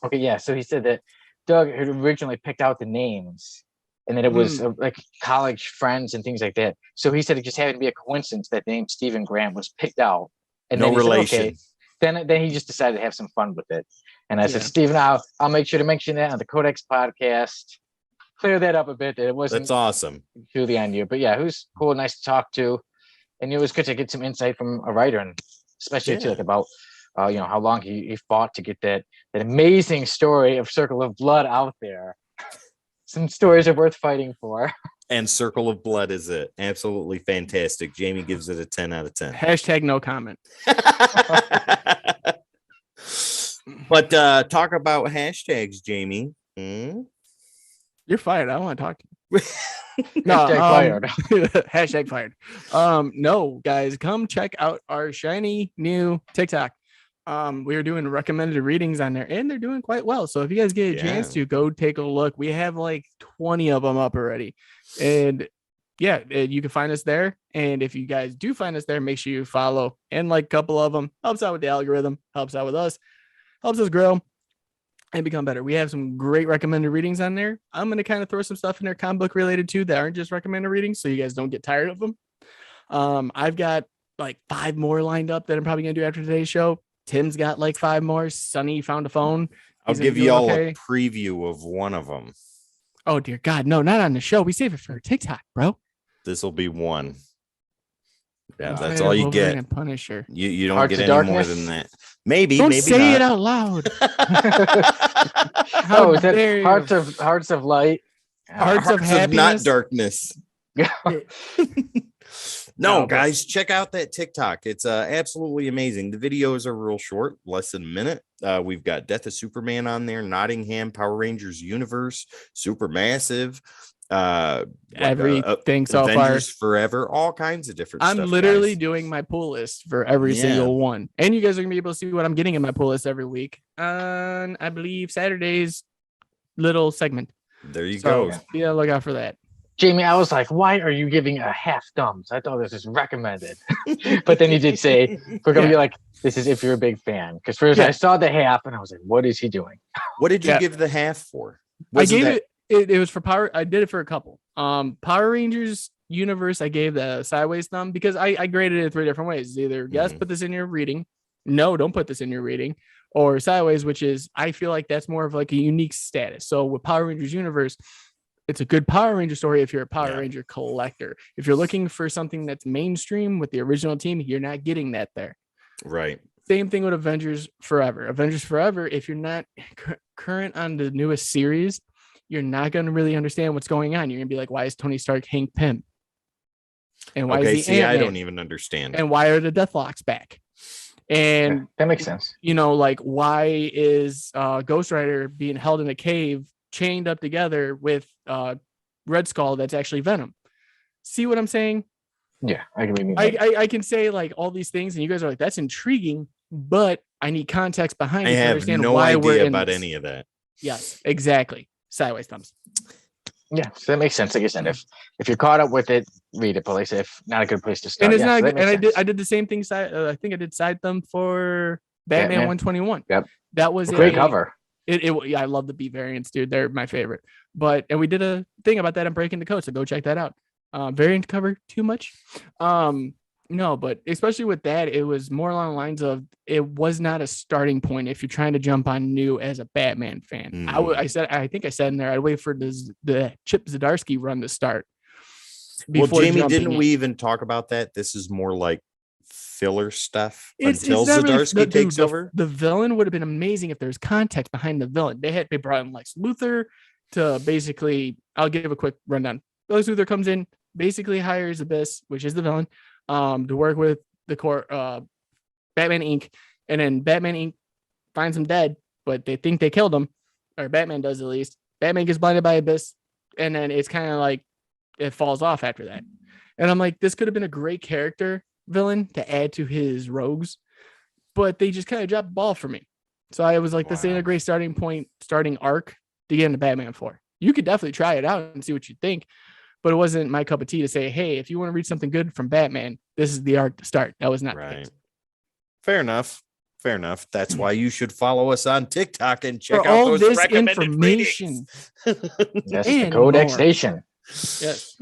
Okay, yeah. So he said that Doug had originally picked out the names, and that it was like college friends and things like that. So he said it just happened to be a coincidence that the name Stephen Grant was picked out. And no then relation. Said, okay. Then he just decided to have some fun with it. And I said, Stephen, I'll make sure to mention that on the Codex podcast. Clear that up a bit. That it wasn't. That's awesome. Truly on you, but yeah, who's cool, nice to talk to, and it was good to get some insight from a writer, and especially too, like about how long he fought to get that amazing story of Circle of Blood out there. Some stories are worth fighting for. And Circle of Blood is it. Absolutely fantastic. Jamie gives it a 10 out of 10. Hashtag no comment. But talk about hashtags, Jamie. You're fired. I don't want to talk to you. No, fired. Hashtag fired. No, guys, come check out our shiny new TikTok. We are doing recommended readings on there, and they're doing quite well. So if you guys get a chance to go take a look, we have like 20 of them up already. And yeah, you can find us there. And if you guys do find us there, make sure you follow and like a couple of them. Helps out with the algorithm, helps out with us, helps us grow and become better. We have some great recommended readings on there. I'm going to kind of throw some stuff in there comic book related too that aren't just recommended readings, so you guys don't get tired of them. I've got like 5 more lined up that I'm probably going to do after today's show. Tim's got like 5 more. Sonny found a phone. I'll give you all a preview of one of them. Oh, dear God. No, not on the show. We save it for TikTok, bro. This will be one. Yeah, that's all you get. And Punisher. You don't get any more than that. Maybe. Don't maybe say not. it out loud. How is that Hearts of Light? Hearts of Happiness? Not darkness. No, guys, check out that TikTok. It's absolutely amazing. The videos are real short, less than a minute. We've got Death of Superman on there, Nottingham, Power Rangers Universe, Supermassive, everything so Avengers far. Forever, all kinds of different stuff. I'm literally doing my pull list for every single one. And you guys are going to be able to see what I'm getting in my pull list every week on, I believe, Saturday's little segment. There you go. Yeah, look out for that. Jamie, I was like, why are you giving a half thumbs? I thought this was recommended. But then you did say, we're going to be like, this is if you're a big fan. Because first I saw the half and I was like, what is he doing? What did you give the half for? I gave it was for Power. I did it for a couple. Power Rangers universe, I gave the sideways thumb because I graded it 3 different ways. Either yes, put this in your reading. No, don't put this in your reading. Or sideways, which is I feel like that's more of like a unique status. So with Power Rangers universe, it's a good Power Ranger story if you're a Power Ranger collector. If you're looking for something that's mainstream with the original team, you're not getting that there. Right. Same thing with Avengers Forever. Avengers Forever, if you're not current on the newest series, you're not going to really understand what's going on. You're going to be like, why is Tony Stark Hank Pym? And why is he Ant-Man? I don't even understand. And why are the Deathlocks back? And that makes sense. You know, like why is Ghost Rider being held in a cave, chained up together with Red Skull that's actually Venom? See what I'm saying? Yeah, I can say like all these things, and you guys are like, that's intriguing, but I need context behind it to understand no why we're in about this. any of that. Yes, exactly. Sideways thumbs. Yeah, so that makes sense. Like I said, if you're caught up with it, read it. But like I said, if not a good place to start. And it's not. So and I did the same thing. I think I did side thumb for Batman 121. Yep, that was great cover. Yeah, I love the B variants, dude. They're my favorite. And we did a thing about that on Breaking the Code, so go check that out. Variant cover too much? No, but especially with that, it was more along the lines of it was not a starting point if you're trying to jump on new as a Batman fan. I think I said in there I'd wait for the Chip Zdarsky run to start. Well, Jamie, didn't we even talk about that? This is more like filler stuff until Zdarsky takes over. The villain would have been amazing if there's context behind the villain. They brought in Lex Luthor to basically. I'll give a quick rundown. Lex Luthor comes in, basically hires Abyss, which is the villain, to work with the core Batman Inc. And then Batman Inc. finds him dead, but they think they killed him, or Batman does at least. Batman gets blinded by Abyss, and then it's kind of like it falls off after that. And I'm like, this could have been a great character villain to add to his rogues, but they just kind of dropped the ball for me. So I was like, this ain't a great starting arc to get into Batman 4. You could definitely try it out and see what you think. But it wasn't my cup of tea to say, hey, if you want to read something good from Batman, this is the arc to start. That was not right. Fair enough. That's why you should follow us on TikTok and check for out all those this recommended information. Yes, the Codex Nation. Yes.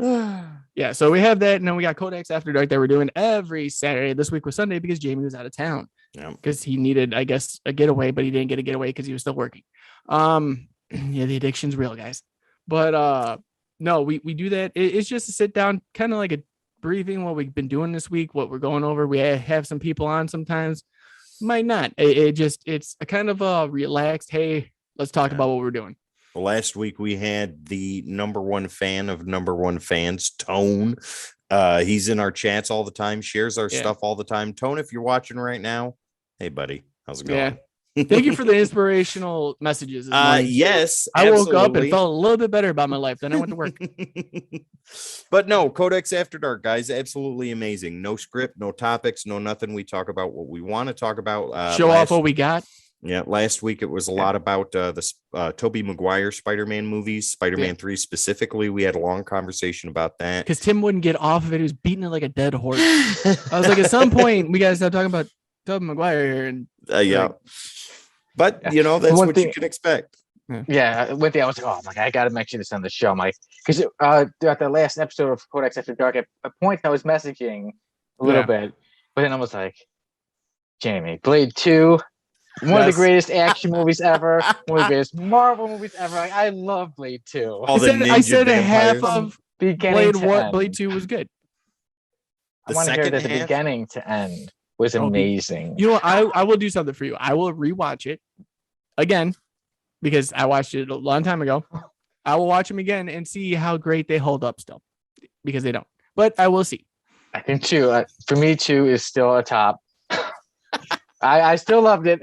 Yeah, so we have that, and then we got Codex After Dark that we're doing every Saturday. This week was Sunday because Jamie was out of town. Because he needed, I guess, a getaway, but he didn't get a getaway because he was still working. Yeah, the addiction's real, guys. But no, we do that. It's just to sit down, kind of like a briefing, what we've been doing this week, what we're going over. We have some people on sometimes, might not. It's a kind of a relaxed, hey, let's talk about what we're doing. Well, last week we had the number one fan of number one fans, Tone. He's in our chats all the time, shares our stuff all the time. Tone, if you're watching right now, hey buddy, how's it going? Yeah. Thank you for the inspirational messages. Yes, I woke up and felt a little bit better about my life. Then I went to work. But no, Codex After Dark, guys, absolutely amazing. No script, no topics, no nothing. We talk about what we want to talk about. Show off what we got. Yeah, last week it was a lot about the Tobey Maguire Spider-Man movies, Spider-Man 3 specifically. We had a long conversation about that. Because Tim wouldn't get off of it. He was beating it like a dead horse. I was like, at some point, we got to stop talking about Tobey Maguire here. And But, you know, that's what you can expect. Yeah, one thing I was like, oh, I got to mention this on the show, Mike. Because throughout the last episode of Codex After Dark, at a point I was messaging a little bit, but then I was like, Jamie, Blade 2, one of the greatest action movies ever, one of the greatest Marvel movies ever. I love Blade 2. I said a half of Blade 1, Blade 2 was good. I want to hear that the beginning to end was amazing. You know what? I will do something for you. I will rewatch it again because I watched it a long time ago. I will watch them again and see how great they hold up still, because they don't. But I will see. I think 2, for me, 2 is still a top. I still loved it.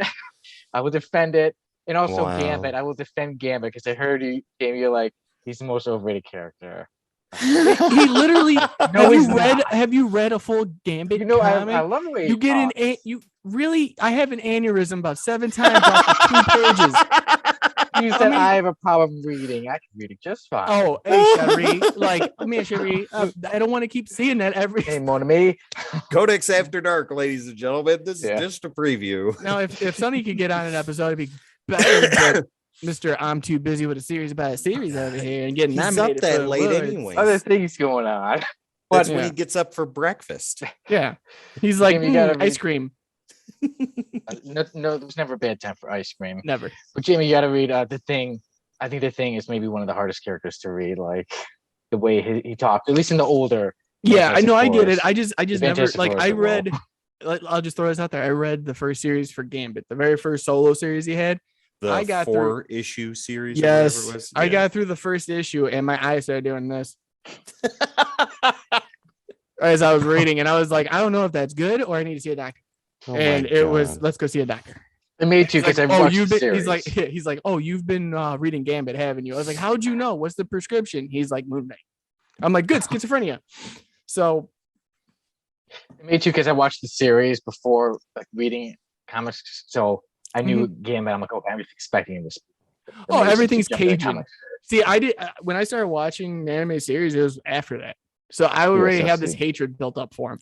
I will defend it. And also Gambit. I will defend Gambit because I heard you're like, he's the most overrated character. He literally have you read a full Gambit comic? I love the way you get I have an aneurysm about 7 times off of 2 pages. You said I have a problem reading. I can read it just fine. Oh, hey, Sherry. I don't want to keep seeing that every. Hey, mon ami. Codex After Dark, ladies and gentlemen. This is just a preview. Now, if Sonny could get on an episode, it'd be better. Mr. I'm too busy with a series about a series over here and getting nominated. He's up that late anyway. Other things going on. That's But when he gets up for breakfast. Yeah. He's like, Jamie, you gotta ice read- cream. no, there's never a bad time for ice cream. Never. But Jamie, you got to read The Thing. I think The Thing is maybe one of the hardest characters to read. Like the way he talks, at least in the older. Yeah, I know. I get it. Fantastic I just The never Fantastic like. Four I is a read. I'll just throw this out there. I read the first series for Gambit, the very first solo series he had. The I got through- 4-issue series. Or whatever Yes, it was. I Yeah. got through the first issue, and my eyes started doing this as I was reading, and I was like, I don't know if that's good or I need to see a doctor. Oh And my it was, God. let's go see a doctor. Me too, because I've watched you've the been. series. He's like, oh, you've been reading Gambit, haven't you? I was like, how'd you know? What's the prescription? He's like, Moon Knight. I'm like, good, schizophrenia. So Me too, because I watched the series before like reading comics, so I knew Gambit. I'm like, okay, I'm just expecting this. Oh, everything's Jump into the Cajun. comics. See, I did when I started watching the anime series, it was after that. So I already Yes, have this see. hatred built up for him.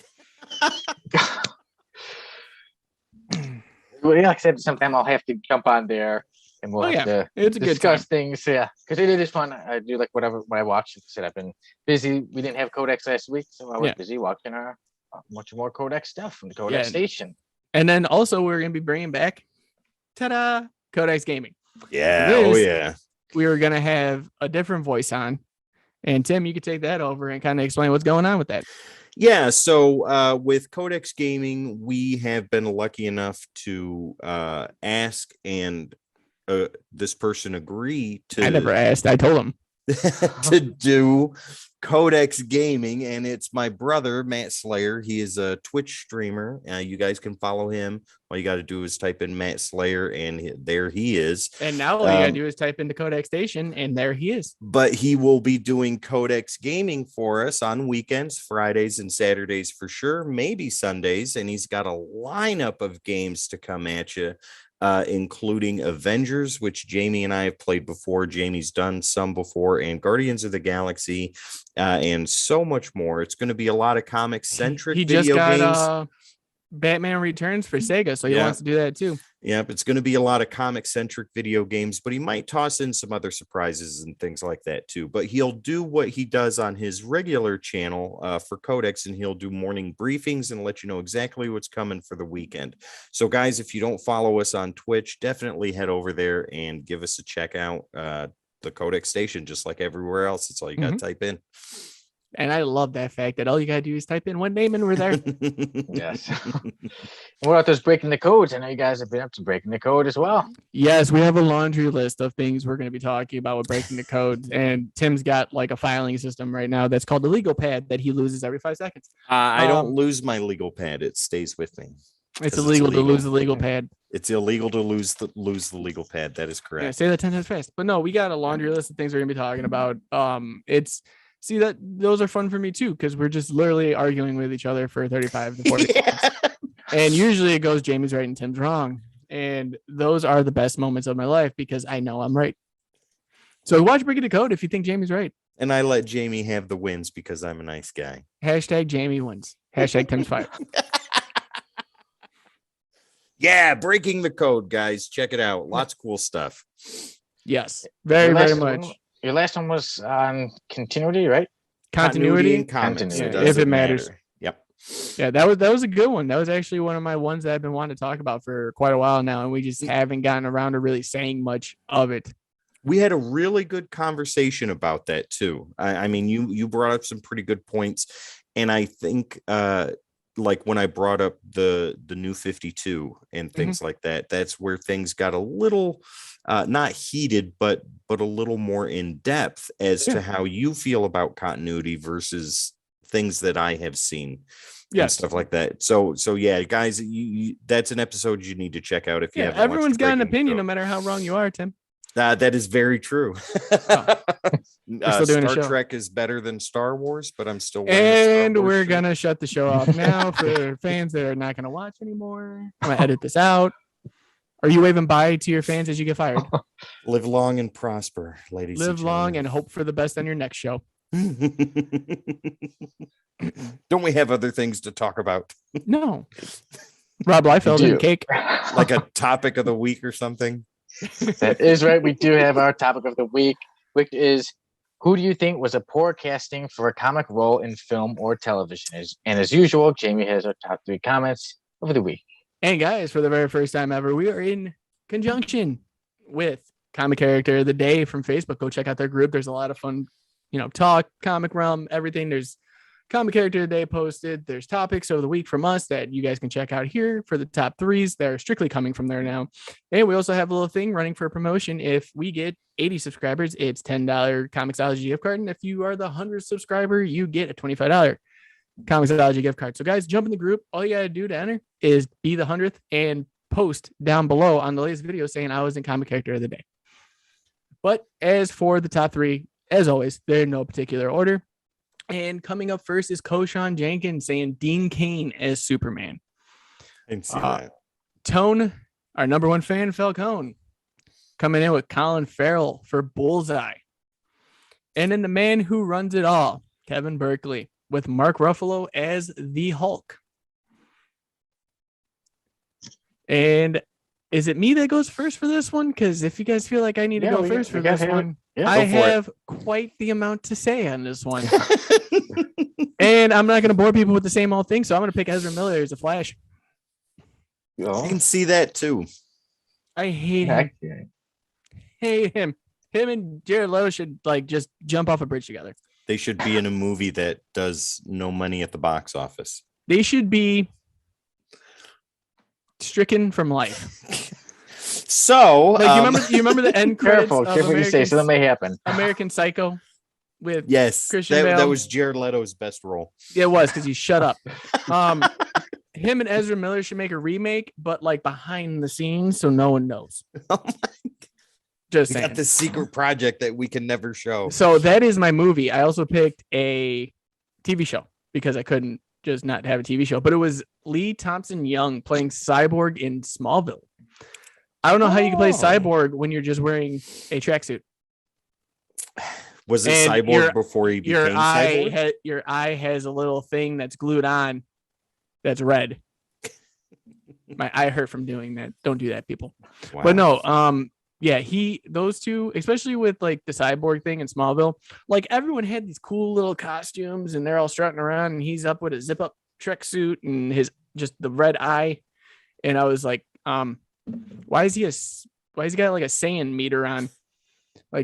Well, yeah, like I said, sometime I'll have to jump on there and we'll Oh, have to It's a good time. discuss things. Yeah, because it is fun. I do like whatever when I watch. Like I said, I've been busy. We didn't have Codex last week, so I was Yeah. busy watching much more Codex stuff from the Codex Yeah. Station. And then also we're gonna be bringing back, ta-da, Codex Gaming. Yeah. This- Oh yeah. We were gonna have a different voice on, and Tim, you could take that over and kind of explain what's going on with that. Yeah, so with Codex Gaming, we have been lucky enough to ask and this person agree to I never asked. I told him. to do Codex Gaming, and it's my brother Matt Slayer. He is a Twitch streamer. You guys can follow him. All you got to do is type in Matt Slayer, and there he is. And now all you gotta do is type into Codex Station, and there he is. But he will be doing Codex Gaming for us on weekends, Fridays and Saturdays for sure, maybe Sundays. And he's got a lineup of games to come at you, including Avengers, which Jamie and I have played before. Jamie's done some before, and Guardians of the Galaxy, and so much more. It's going to be a lot of comic-centric He just video got games. Batman Returns for Sega, so he Yeah. wants to do that too. Yep, it's going to be a lot of comic-centric video games, but he might toss in some other surprises and things like that too. But he'll do what he does on his regular channel for Codex, and he'll do morning briefings and let you know exactly what's coming for the weekend. So, guys, if you don't follow us on Twitch, definitely head over there and give us a check out. The Codex Station, just like everywhere else. It's all you got to type in. And I love that fact that all you gotta do is type in one name and we're there. Yes. What about those breaking the codes? I know you guys have been up to breaking the code as well. Yes, we have a laundry list of things we're going to be talking about with breaking the code. And Tim's got like a filing system right now that's called the legal pad that he loses every 5 seconds. I don't lose my legal pad. It stays with me. It's 'Cause illegal to lose the legal pad. It's illegal to lose the legal pad. That is Yeah, correct. say that 10 times fast. But no, we got a laundry list of things we're going to be talking about. See that those are fun for me too, because we're just literally arguing with each other for 35 to 40 seconds. And usually it goes Jamie's right and Tim's wrong. And those are the best moments of my life because I know I'm right. So watch Breaking the Code if you think Jamie's right. And I let Jamie have the wins because I'm a nice guy. Hashtag Jamie wins. Hashtag Tim's fired. Yeah, breaking the code, guys. Check it out. Lots of cool stuff. Yes, very, Your very last much. one- Your last one was on continuity, right? Continuity. in comics. Continuity. It If it doesn't matters. matter. Yep. Yeah, that was a good one. That was actually one of my ones that I've been wanting to talk about for quite a while now, and we just haven't gotten around to really saying much of it. We had a really good conversation about that too. I mean, you brought up some pretty good points, and I think like when I brought up the new 52 and things like that, that's where things got a little not heated, but a little more in depth as to how you feel about continuity versus things that I have seen. And stuff like that. So yeah, guys, you that's an episode you need to check out if you haven't. Everyone's got an Breaking the opinion, Code. no matter how wrong you are, Tim. That is very true. still doing a Star show. Trek is better than Star Wars, but I'm still. And we're gonna shut the show off now for fans that are not gonna watch anymore. I'm gonna edit this out. Are you waving bye to your fans as you get fired? Live long and prosper, ladies. Live long and hope for the best on your next show. Don't we have other things to talk about, No. Rob Liefeld do. and cake. like a topic of the week or something? That is right. We do have our topic of the week, which is Who do you think was a poor casting for a comic role in film or television? And as usual, Jamie has our top 3 comments of the week. And guys, for the very first time ever, we are in conjunction with Comic Character of the Day from Facebook. Go check out their group. There's a lot of fun, talk, comic realm, everything. There's Comic Character of the Day posted. There's topics of the week from us that you guys can check out here for the top 3s. They're strictly coming from there now. And we also have a little thing running for a promotion. If we get 80 subscribers, it's $10 Comixology gift card. And if you are the 100th subscriber, you get a $25 Comixology gift card. So guys, jump in the group. All you got to do to enter is be the 100th and post down below on the latest video saying I was in Comic Character of the Day. But as for the top 3, as always, they're in no particular order. And coming up first is Koshan Jenkins saying Dean Cain as Superman. I didn't see that. Tone, our number 1 fan, Falcone, coming in with Colin Farrell for Bullseye. And then the man who runs it all, Kevin Berkeley, with Mark Ruffalo as the Hulk. And is it me that goes first for this one? Because if you guys feel like I need to go first for this one, I have quite the amount to say on this one. And I'm not going to bore people with the same old thing, so I'm going to pick Ezra Miller as a Flash. I can see that too. I hate him. Hate him. Him and Jared Leto should just jump off a bridge together. They should be in a movie that does no money at the box office. They should be stricken from life. So you remember the end credits careful what you say, so that may happen. American Psycho with Christian Bale. That was Jared Leto's best role. Yeah, it was, because he shut up. Him and Ezra Miller should make a remake, but behind the scenes, so no one knows. Oh my God. Just we saying. got this secret project that we can never show. So that is my movie. I also picked a TV show because I couldn't just not have a TV show, but it was Lee Thompson Young playing Cyborg in Smallville. I don't know how you can play Cyborg when you're just wearing a tracksuit. Was it Cyborg before he became Cyborg? Your eye has a little thing that's glued on that's red. My eye hurt from doing that. Don't do that, people. Wow. But no, those two, especially with the Cyborg thing in Smallville, everyone had these cool little costumes and they're all strutting around and he's up with a zip up Trek suit and his just the red eye. And I was like, why is he got a Saiyan meter on,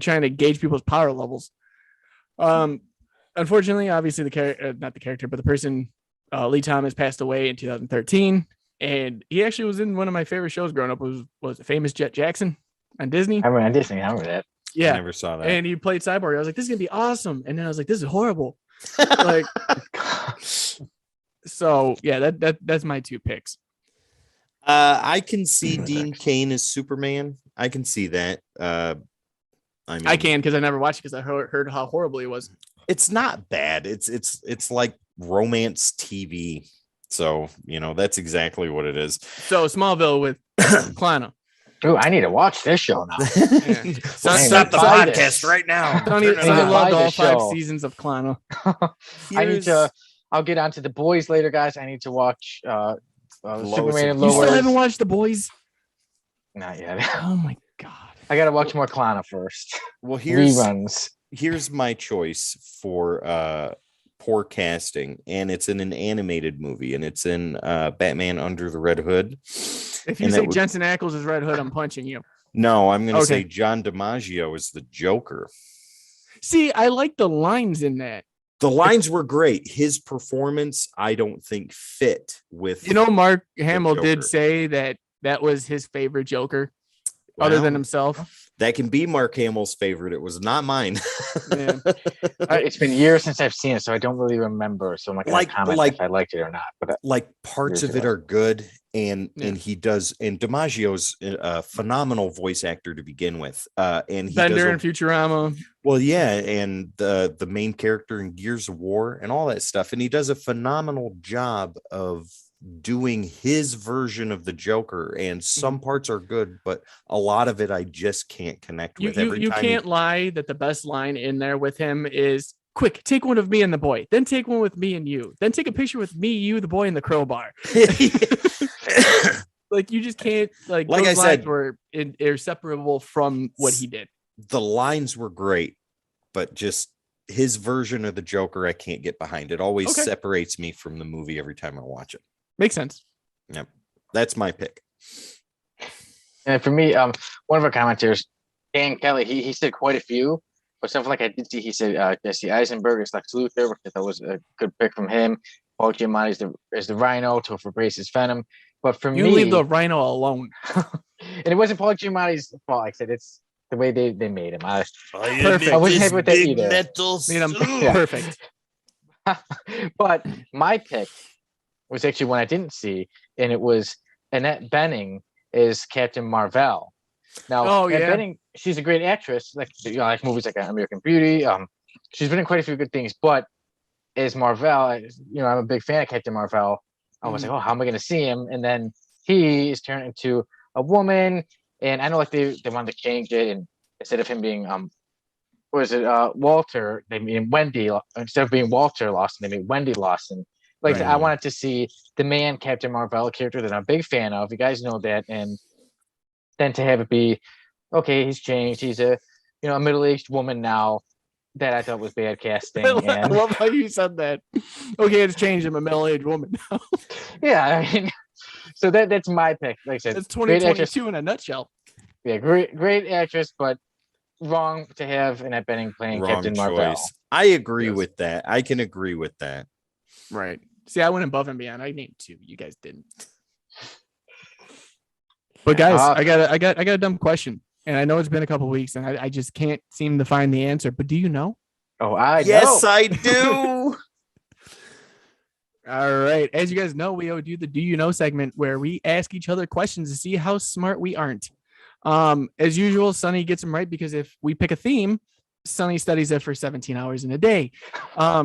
trying to gauge people's power levels? Unfortunately, obviously not the character, but the person, Lee Thomas, passed away in 2013. And he actually was in one of my favorite shows growing up. Was Famous Jet Jackson on Disney? I remember on Disney. I remember that. Yeah, I never saw that. And he played Cyborg. I was like, this is gonna be awesome. And then I was like, this is horrible. So yeah, that's my 2 picks. I can see Dean Cain as Superman. I can see that. I can because I never watched it because I heard how horrible he was. It's not bad. It's like romance TV. So, that's exactly what it is. So Smallville with Klana. Ooh, I need to watch this show now. Yeah. Stop the podcast right now. I loved all 5 seasons of Klana. I'll get onto The Boys later, guys. I need to watch Superman and Lois. Lois. You still haven't watched The Boys? Not yet. Oh my God. I gotta watch more Klana first. Well, reruns. Here's my choice for poor casting, and it's in an animated movie, and it's in Batman Under the Red Hood. If you say Jensen Ackles is Red Hood, I'm punching you. No, I'm going to say John DiMaggio is the Joker. See, I like the lines in that. The lines were great. His performance, I don't think, fit with. Mark Hamill did say that was his favorite Joker, other than himself. That can be Mark Hamill's favorite. It was not mine. Yeah. It's been years since I've seen it, so I don't really remember. So I'm not going to comment if I liked it or not. But parts of it are good, and he does. And DiMaggio's a phenomenal voice actor to begin with. And he Bender in Futurama. Well, yeah, and the main character in Gears of War and all that stuff, and he does a phenomenal job of doing his version of the Joker, and some parts are good, but a lot of it I just can't connect with. You can't lie that the best line in there with him is, quick, take one of me and the boy, then take one with me and you, then take a picture with me, you, the boy, and the crowbar. You just can't, like those I said, were inseparable from what he did. The lines were great. but just his version of the Joker, I can't get behind. It always separates me from the movie every time I watch it. Makes sense. Yep. That's my pick. And for me, one of our commenters, Dan Kelly, he said quite a few, but something like I did see, he said Jesse Eisenberg is Lex Luthor, which I thought was a good pick from him. Paul Giamatti is the Rhino, Topher Grace is Venom. But for you me, leave the Rhino alone. And it wasn't Paul Giamatti's fault. Like I said, it's the way they made him. Perfect. I wasn't happy with that either. Perfect. But my pick was actually one I didn't see, and it was Annette Bening is Captain Marvel. Now, Annette Bening, she's a great actress. Like like movies like American Beauty. She's been in quite a few good things. But as Marvel, I'm a big fan of Captain Marvel. I was like, oh, how am I going to see him? And then he is turned into a woman, and I know like they wanted to change it, and instead of him being Walter, they made Wendy. Instead of being Walter Lawson, they made Wendy Lawson. Like I wanted to see the man Captain Marvel character that I'm a big fan of. You guys know that, and then to have it be he's changed. He's a middle-aged woman now. That I thought was bad casting. I love how you said that. Okay, it's changed. I'm a middle-aged woman now. Yeah, I mean, so that's my pick. Like I said, it's 2022 in a nutshell. Yeah, great actress, but wrong to have Annette Bening playing Captain Marvel. I agree with that. I can agree with that. Right. See, I went above and beyond. I named 2. You guys didn't. But guys, I got a dumb question. And I know it's been a couple weeks, and I just can't seem to find the answer. But do you know? Oh, I know. Yes, I do. All right. As you guys know, we do the Do You Know segment where we ask each other questions to see how smart we aren't. As usual, Sonny gets them right because if we pick a theme, Sonny studies it for 17 hours in a day.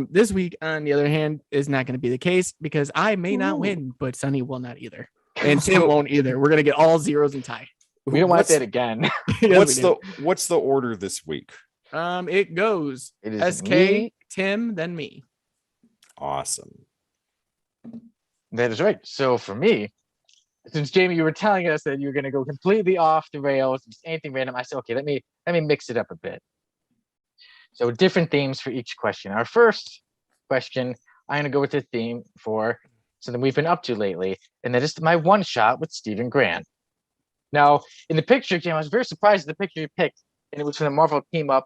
This week, on the other hand, is not going to be the case because I may not win, but Sonny will not either. And Tim won't either. We're going to get all zeros and tie. We don't want that again. What's the order this week? It goes SK, me. Tim, then me. Awesome. That is right. So for me, since Jamie, you were telling us that you were going to go completely off the rails, just anything random, I said, okay, let me mix it up a bit. So different themes for each question. Our first question, I'm going to go with the theme for something we've been up to lately, and that is my one shot with Stephen Grant. Now, in the picture, Jim, I was very surprised at the picture you picked, and it was from the Marvel Team Up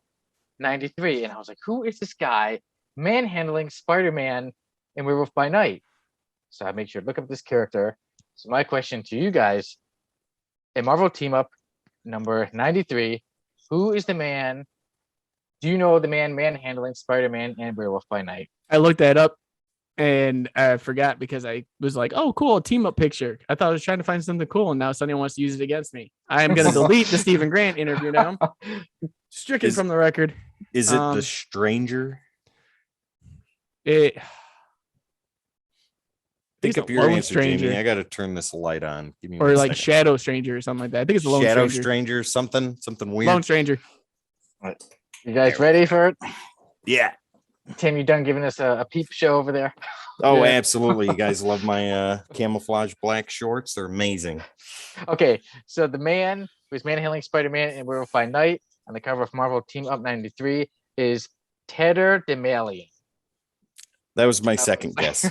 93. And I was like, who is this guy manhandling Spider-Man in Werewolf by Night? So I made sure to look up this character. So my question to you guys, in Marvel Team Up number 93, who is the man? Do you know the man manhandling Spider-Man and Werewolf by Night? I looked that up. And I forgot because I was like, oh, cool, team up picture. I thought I was trying to find something cool, and now Sonny wants to use it against me. I am going to delete the Stephen Grant interview now. Stricken from the record. Is it the Stranger? Think up your answer, Stranger. Jamie. I got to turn this light on. Give me or like second. Shadow Stranger or something like that. I think it's the Lone Shadow Stranger. Something weird. Lone Stranger. You guys ready for it? Yeah. Tim, you done giving us a peep show over there? Oh, yeah. Absolutely. You guys love my camouflage black shorts. They're amazing. Okay, so the man who's manhandling Spider-Man in Werewolf by Night on the cover of Marvel Team Up 93 is Tedder DeMalian. That was my second guess.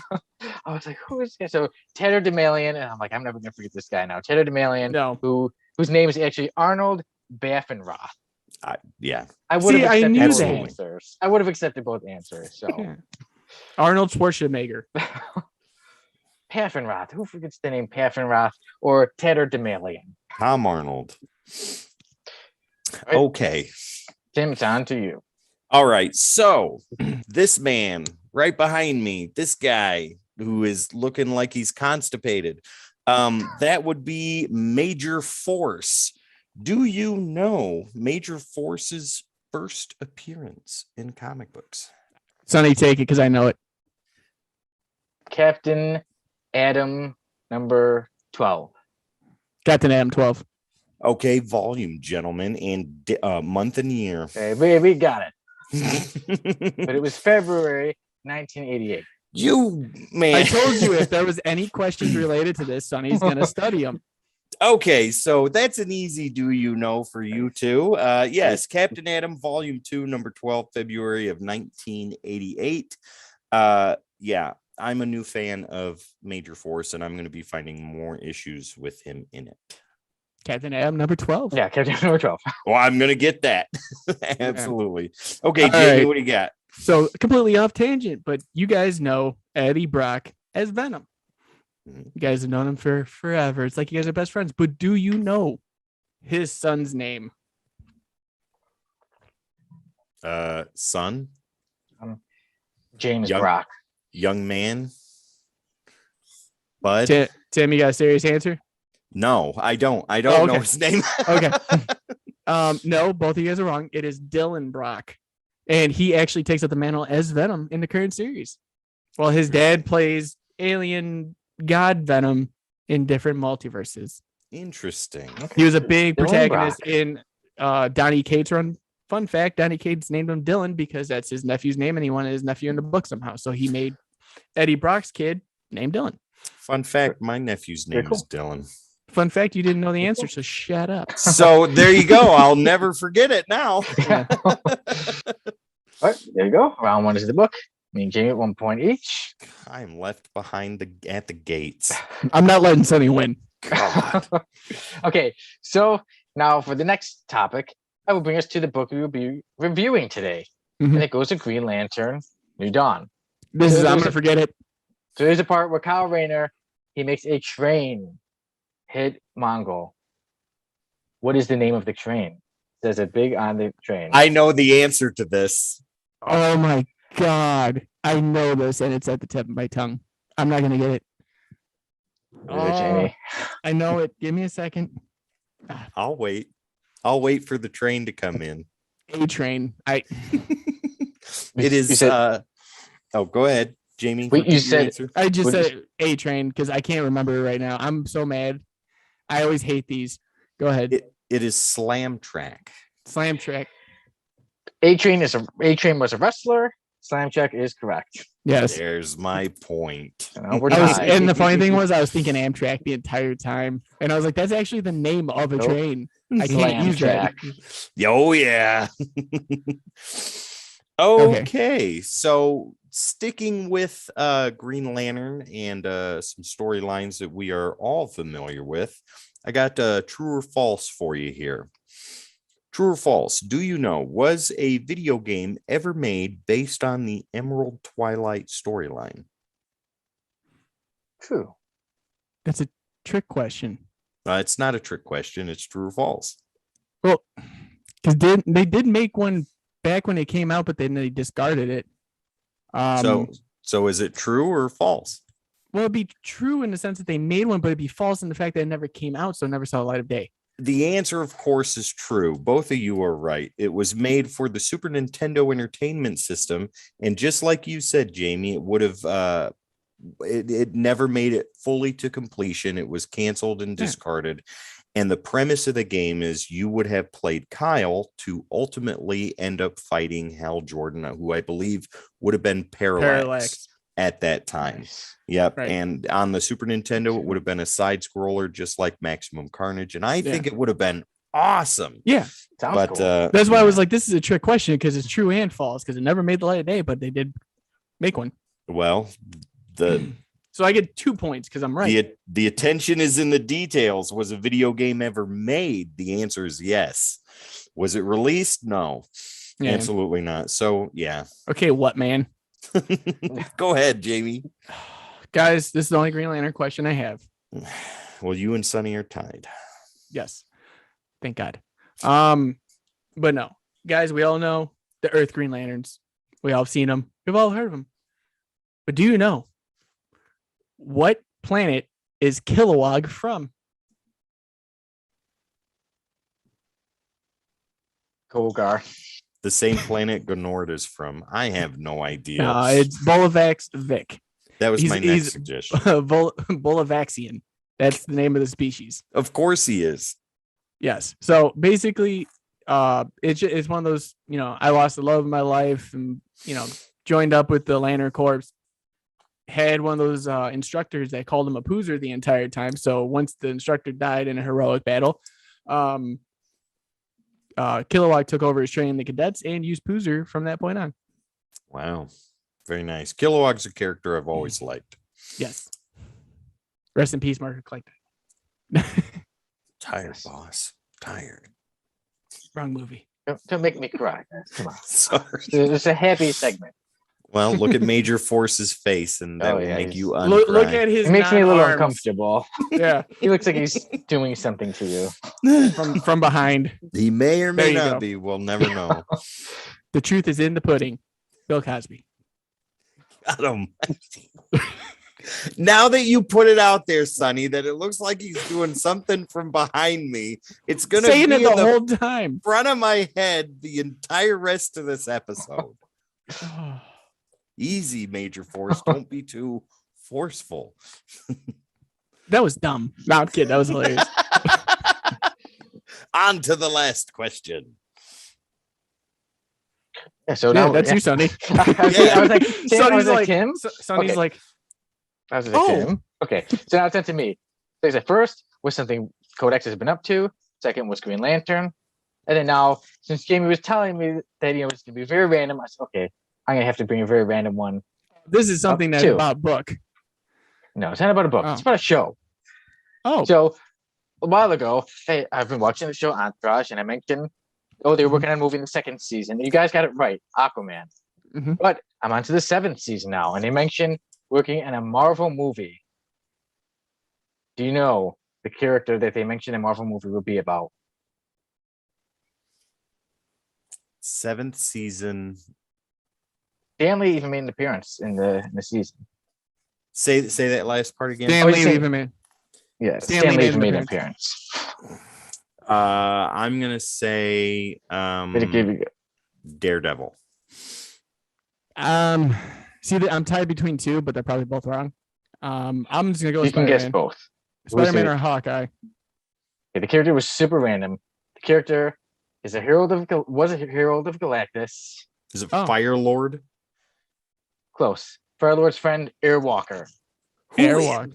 I was like, who is this guy? So Tedder DeMalian, and I'm like, I'm never going to forget this guy now. Tedder DeMalian, whose name is actually Arnold Baffenroth. Yeah. I would have accepted both answers. I would have accepted both answers. So Arnold Schwarzenegger. Paffenroth. Who forgets the name Paffenroth or Tedder DeMalian? Tom Arnold. Right. Okay. Tim, it's on to you. All right. So this man right behind me, this guy who is looking like he's constipated, that would be Major Force. Do you know Major Force's first appearance in comic books? Sonny, take it because I know it. Captain Adam number 12. Captain Adam 12. Okay, volume, gentlemen, and month and year. Okay, we got it. But it was February 1988. You, man. I told you if there was any questions related to this, Sonny's going to study them. Okay, so that's an easy do you know for you two. Yes, Captain Atom, Volume 2, number 12, February of 1988. Yeah, I'm a new fan of Major Force, and I'm going to be finding more issues with him in it. Captain Atom, number 12. Yeah, Captain number 12. Well, I'm going to get that. Absolutely. Okay, All Jamie, right. what do you got? So completely off tangent, but you guys know Eddie Brock as Venom. You guys have known him for forever. It's like you guys are best friends. But do you know his son's name? Son? James Brock. Young man? Bud? Tim, you got a serious answer? No, I don't. I don't know his name. Okay. No, both of you guys are wrong. It is Dylan Brock. And he actually takes up the mantle as Venom in the current series. While his dad plays alien god Venom in different multiverses. Interesting. He was a big Dylan protagonist Brock. in Donny Cates' run. Fun fact, Donny Cates named him Dylan because that's his nephew's name and he wanted his nephew in the book somehow. So he made Eddie Brock's kid named Dylan. Fun fact, my nephew's name Very is Dylan. Fun fact, you didn't know the answer, so shut up. So there you go. I'll never forget it now. All right, there you go. Round one is the book. Me and Jamie at 1 point each. I'm left behind at the gates. I'm not letting Sonny win. God. Okay, so now for the next topic, I will bring us to the book we will be reviewing today. Mhm. And it goes to Green Lantern, New Dawn. I'm going to forget it. So there's a part where Kyle Rayner, he makes a train hit Mongol. What is the name of the train? There's a big on the train. I know the answer to this. Oh my God. I know this and it's at the tip of my tongue. I'm not going to get it. What is it, Jamie? I know it. Give me a second. I'll wait. I'll wait for the train to come in. A-Train. It is. You said- Go ahead, Jamie. Wait, you repeat your said- answer. I just What said A-Train because I can't remember it right now. I'm so mad. I always hate these. Go ahead. It is Slam Track. Slam track. A-Train was a wrestler. Slam check is correct. Yes. There's my point. We're tied. And the funny thing was, I was thinking Amtrak the entire time, and I was like, "That's actually the name of a Nope. train." I can't Slam use that. Oh yeah. Okay, so sticking with Green Lantern and some storylines that we are all familiar with, I got true or false for you here. True or false? Do you know, was a video game ever made based on the Emerald Twilight storyline? True. That's a trick question. It's not a trick question. It's true or false. Well, because they did make one back when it came out, but then they discarded it. So is it true or false? Well, it'd be true in the sense that they made one, but it'd be false in the fact that it never came out, so it never saw the light of day. The answer, of course, is true. Both of you are right. It was made for the Super Nintendo Entertainment System, and just like you said, Jamie, it would have it never made it fully to completion. It was canceled and discarded. And the premise of the game is you would have played Kyle to ultimately end up fighting Hal Jordan, who I believe would have been Parallax. At that time. Nice. Yep. Right. And on the Super Nintendo, it would have been a side scroller just like Maximum Carnage. And I think it would have been awesome. Yeah. Sounds But cool. That's why I was like, this is a trick question because it's true and false because it never made the light of day, but they did make one. well, the So I get 2 points because I'm right. the attention is in the details. Was a video game ever made? The answer is yes. Was it released? No. Yeah. Absolutely not. So yeah. Okay, what, man? Go ahead, Jamie. Guys, this is the only Green Lantern question I have. Well, you and Sonny are tied. Yes. Thank God. But no. Guys, we all know the Earth Green Lanterns. We all have seen them. We've all heard of them. But do you know what planet is Kilowog from? Kogar. The same planet Gnord is from. I have no idea. It's Bolavax Vic. That was my next he's suggestion. Bolavaxian. That's the name of the species. Of course he is. Yes. So basically, it's one of those, I lost the love of my life and, joined up with the Lantern Corps. had one of those instructors that called him a poozer the entire time. So once the instructor died in a heroic battle, Kilowog took over his training the cadets and used poozer from that point on. Wow. Very nice. Kilowog's a character I've always liked. Yes. Rest in peace, Margaret Collector. Tired, boss. Tired. Wrong movie. Don't make me cry. Come on. Sorry. It's a happy segment. Well, look at Major Force's face, and that will make you look at his. It makes me a little arms. uncomfortable. Yeah, he looks like he's doing something to you from behind. He may or may not go. be. We'll never know. The truth is in the pudding. Bill Cosby. Got him. Now that you put it out there, Sonny, that it looks like he's doing something from behind me, it's gonna saying be it the whole time. Front of my head the entire rest of this episode. Easy, Major Force. Don't be too forceful. That was dumb. No, I'm kidding. That was hilarious. On to the last question. Yeah, so yeah, now that's you, Sonny. I was like, Tim. Sonny's like, I was like, Tim. Okay, so now it's on to me. So he said, first was something Codex has been up to. Second was Green Lantern. And then now, since Jamie was telling me that it was going to be very random, I said, okay, I'm going to have to bring a very random one. This is something that's about a book. No, it's not about a book. It's about a show. Oh. So a while ago, hey, I've been watching the show Entourage, and I mentioned, they were working on a movie in the second season. You guys got it right, Aquaman. Mm-hmm. But I'm on to the 7th season now, and they mentioned working in a Marvel movie. Do you know the character that they mentioned in a Marvel movie will be about? 7th season. Stanley even made an appearance in the season. Say that last part again. Stanley even made. Yeah, Stanley even made an appearance. I'm gonna say Daredevil. See, I'm tied between two, but they're probably both wrong. I'm just gonna go. You can guess both. Spider-Man or Hawkeye. Okay, the character was super random. The character is a herald of Galactus. Is it Fire Lord? Close. Fire Lord's friend, Airwalker. Airwalker.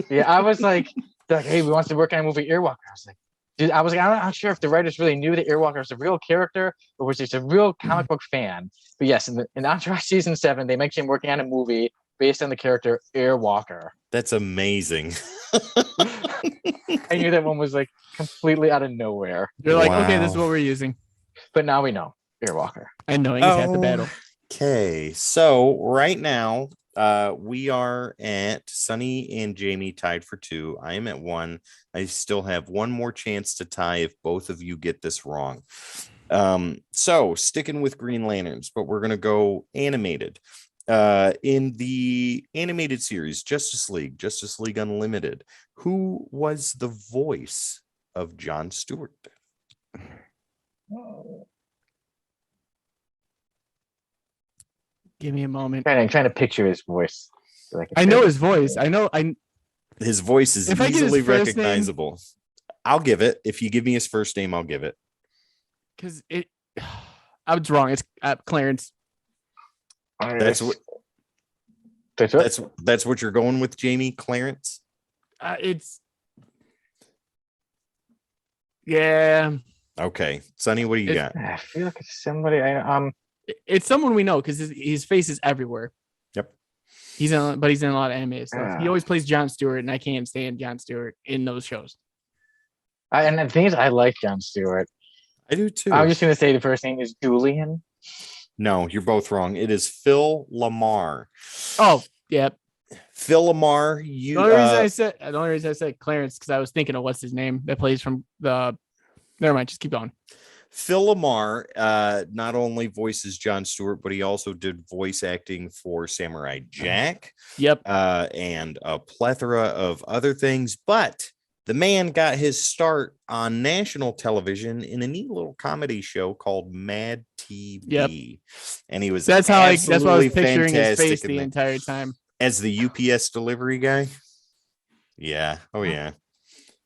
Yeah, I was like, hey, we want to work on a movie, Airwalker. I was like, dude, I'm not sure if the writers really knew that Airwalker was a real character or was just a real comic book fan. But yes, in Entourage season 7, they mentioned working on a movie based on the character Airwalker. That's amazing. I knew that one was like completely out of nowhere. You're like, okay, this is what we're using. But now we know Airwalker. And knowing is half the battle. Okay, so right now we are at Sonny and Jamie tied for 2. I am at 1. I still have one more chance to tie if both of you get this wrong. So sticking with Green Lanterns, but we're gonna go animated. In the animated series Justice League Unlimited, who was the voice of Jon Stewart? Give me a moment. I'm trying to picture his voice. So I know his voice. His voice is easily recognizable. I'll give it. If you give me his first name, I'll give it. Because I was wrong. It's Clarence. That's what you're going with, Jamie? Clarence? Yeah. Okay, Sonny, what do you got? I feel like it's somebody it's someone we know because his face is everywhere. Yep. He's in a lot of animated stuff. He always plays Jon Stewart, and I can't stand Jon Stewart in those shows. And the thing is, I like Jon Stewart. I do too. I'm just gonna say the first name is Julian. No, you're both wrong. It is Phil Lamar. Oh, yeah. Phil Lamar. The only reason I said Clarence because I was thinking of what's his name that plays from the. Never mind. Just keep going. Phil Lamar not only voices Jon Stewart, but he also did voice acting for Samurai Jack. Yep. And a plethora of other things. But the man got his start on national television in a neat little comedy show called Mad TV. Yep. And he was that's what I was picturing his face the entire time. As the UPS delivery guy. Yeah. Oh, yeah.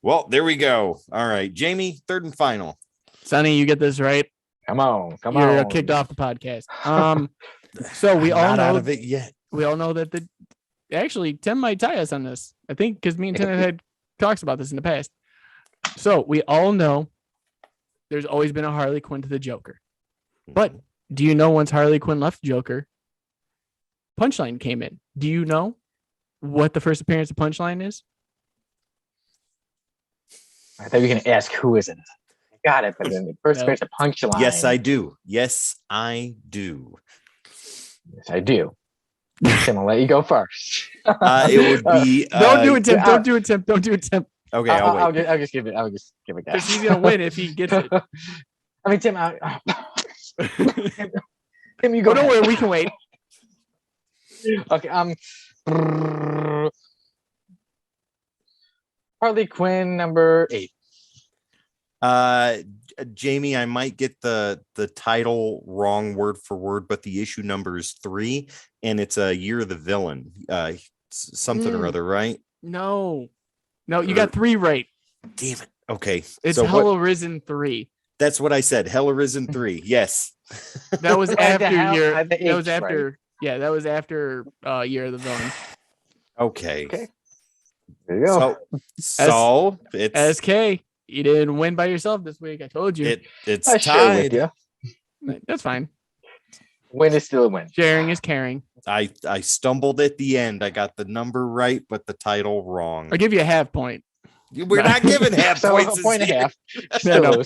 Well, there we go. All right. Jamie, third and final. Sonny, you get this right. Come on. You're kicked off the podcast. So we all know out of it yet. We all know that actually, Tim might tie us on this. I think because me and Tim have had talks about this in the past. So we all know there's always been a Harley Quinn to the Joker. But do you know once Harley Quinn left Joker, Punchline came in? Do you know what the first appearance of Punchline is? I thought you were going to ask who is it. I got it, but then the first appearance of Punchline. Yes, I do. Yes, I do. Yes, I do. Tim, I'll let you go first. It would be. Don't do it, Tim. Don't do it, Tim. Don't do it, Tim. Okay, I'll just give it. I'll just give it. Because he's gonna win if he gets it. I mean, Tim. Tim, you go. Don't worry, we can wait. Okay. Harley Quinn number 8. Jamie, I might get the title wrong word for word, but the issue number is 3, and it's a Year of the Villain. Something or other, right? No, you got 3 right. Damn it. Okay, it's so Hell Arisen 3. That's what I said. Hell Arisen 3. Yes. That was after year. That was after. Right. Yeah, that was after Year of the Villain. Okay. There you go. So it's SK. You didn't win by yourself this week. I told you. It's tied. That's fine. Win is still a win. Sharing is caring. I stumbled at the end. I got the number right, but the title wrong. I'll give you a half point. We're not giving half points. A point and a half. No.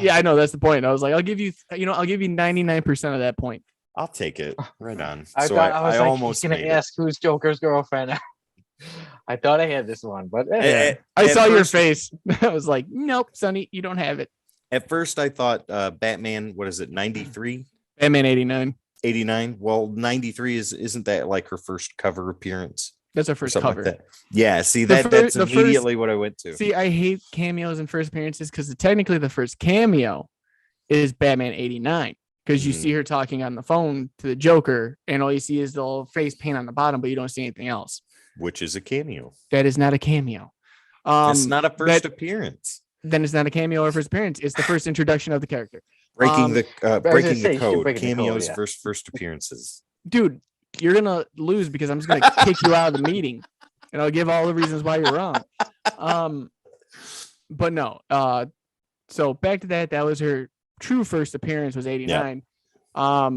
Yeah, I know that's the point. I was like, I'll give you 99% of that point. I'll take it. Right on. I almost going to ask who's Joker's girlfriend. I thought I had this one, but I saw your face. I was like, nope, Sonny, you don't have it. At first, I thought Batman, what is it, 93? Batman 89. 89. Well, 93 isn't that like her first cover appearance? That's her first cover. Like that. Yeah, see, that's immediately what I went to. See, I hate cameos and first appearances because technically the first cameo is Batman 89. Because you see her talking on the phone to the Joker, and all you see is the little face paint on the bottom, but you don't see anything else. Which is a cameo. That is not a cameo. It's not a first appearance. Then it's not a cameo or first appearance. It's the first introduction of the character. Breaking the code. Cameos first appearances. Dude, you're gonna lose because I'm just gonna kick you out of the meeting, and I'll give all the reasons why you're wrong. But no. So back to that. That was her true first appearance was 89. Yeah.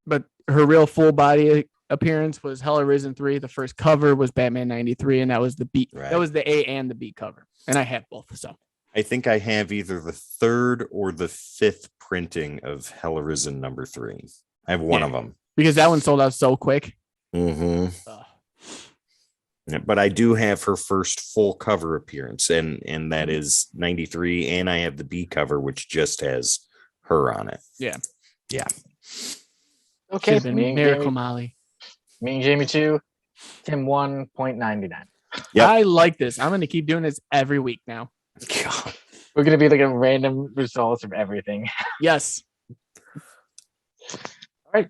But her real full body appearance was Hell Arisen 3. The first cover was Batman 93, and that was the B. Right. That was the A and the B cover, and I have both. So I think I have either the 3rd or the 5th printing of Hell Arisen number 3. I have one of them because that one sold out so quick. Yeah, but I do have her first full cover appearance, and that is 93, and I have the B cover, which just has her on it. Yeah. Okay, Miracle Molly. Me and Jamie 2, Tim 1.99. Yeah, I like this. I'm going to keep doing this every week now. God. We're going to be like a random results of everything. Yes. All right.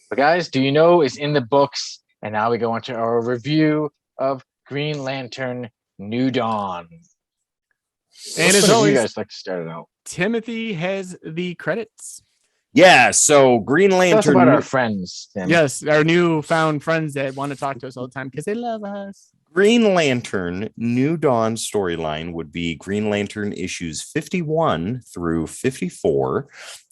But guys, do you know is in the books? And now we go into our review of Green Lantern New Dawn. And as always, you guys like to start it out. Timothy has the credits. Yeah, so Green Lantern. Tell us about our friends, Tim. Yes, our newfound friends that want to talk to us all the time because they love us. Green Lantern New Dawn storyline would be Green Lantern issues 51 through 54.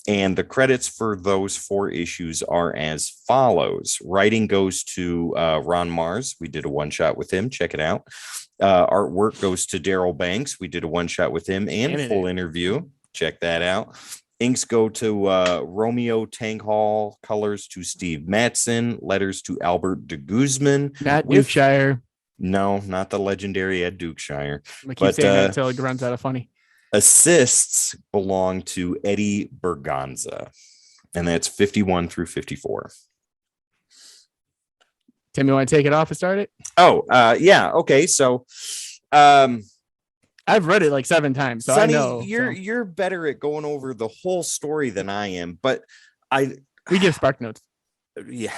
And the credits for those 4 issues are as follows. Writing goes to Ron Mars. We did a one-shot with him. Check it out. Artwork goes to Daryl Banks. We did a one-shot with him and full interview. Check that out. Inks go to Romeo Tanghal. Colors to Steve Matson. Letters to Albert de Guzman. Not Dukeshire. No, not the legendary Ed Dukeshire. I keep saying that until it runs out of funny. Assists belong to Eddie Berganza, and that's 51 through 54. Tim, you want to take it off and start it? Yeah. Okay. So, I've read it like 7 times, so Sonny, I know you're better at going over the whole story than I am, but we give Spark Notes. Yeah.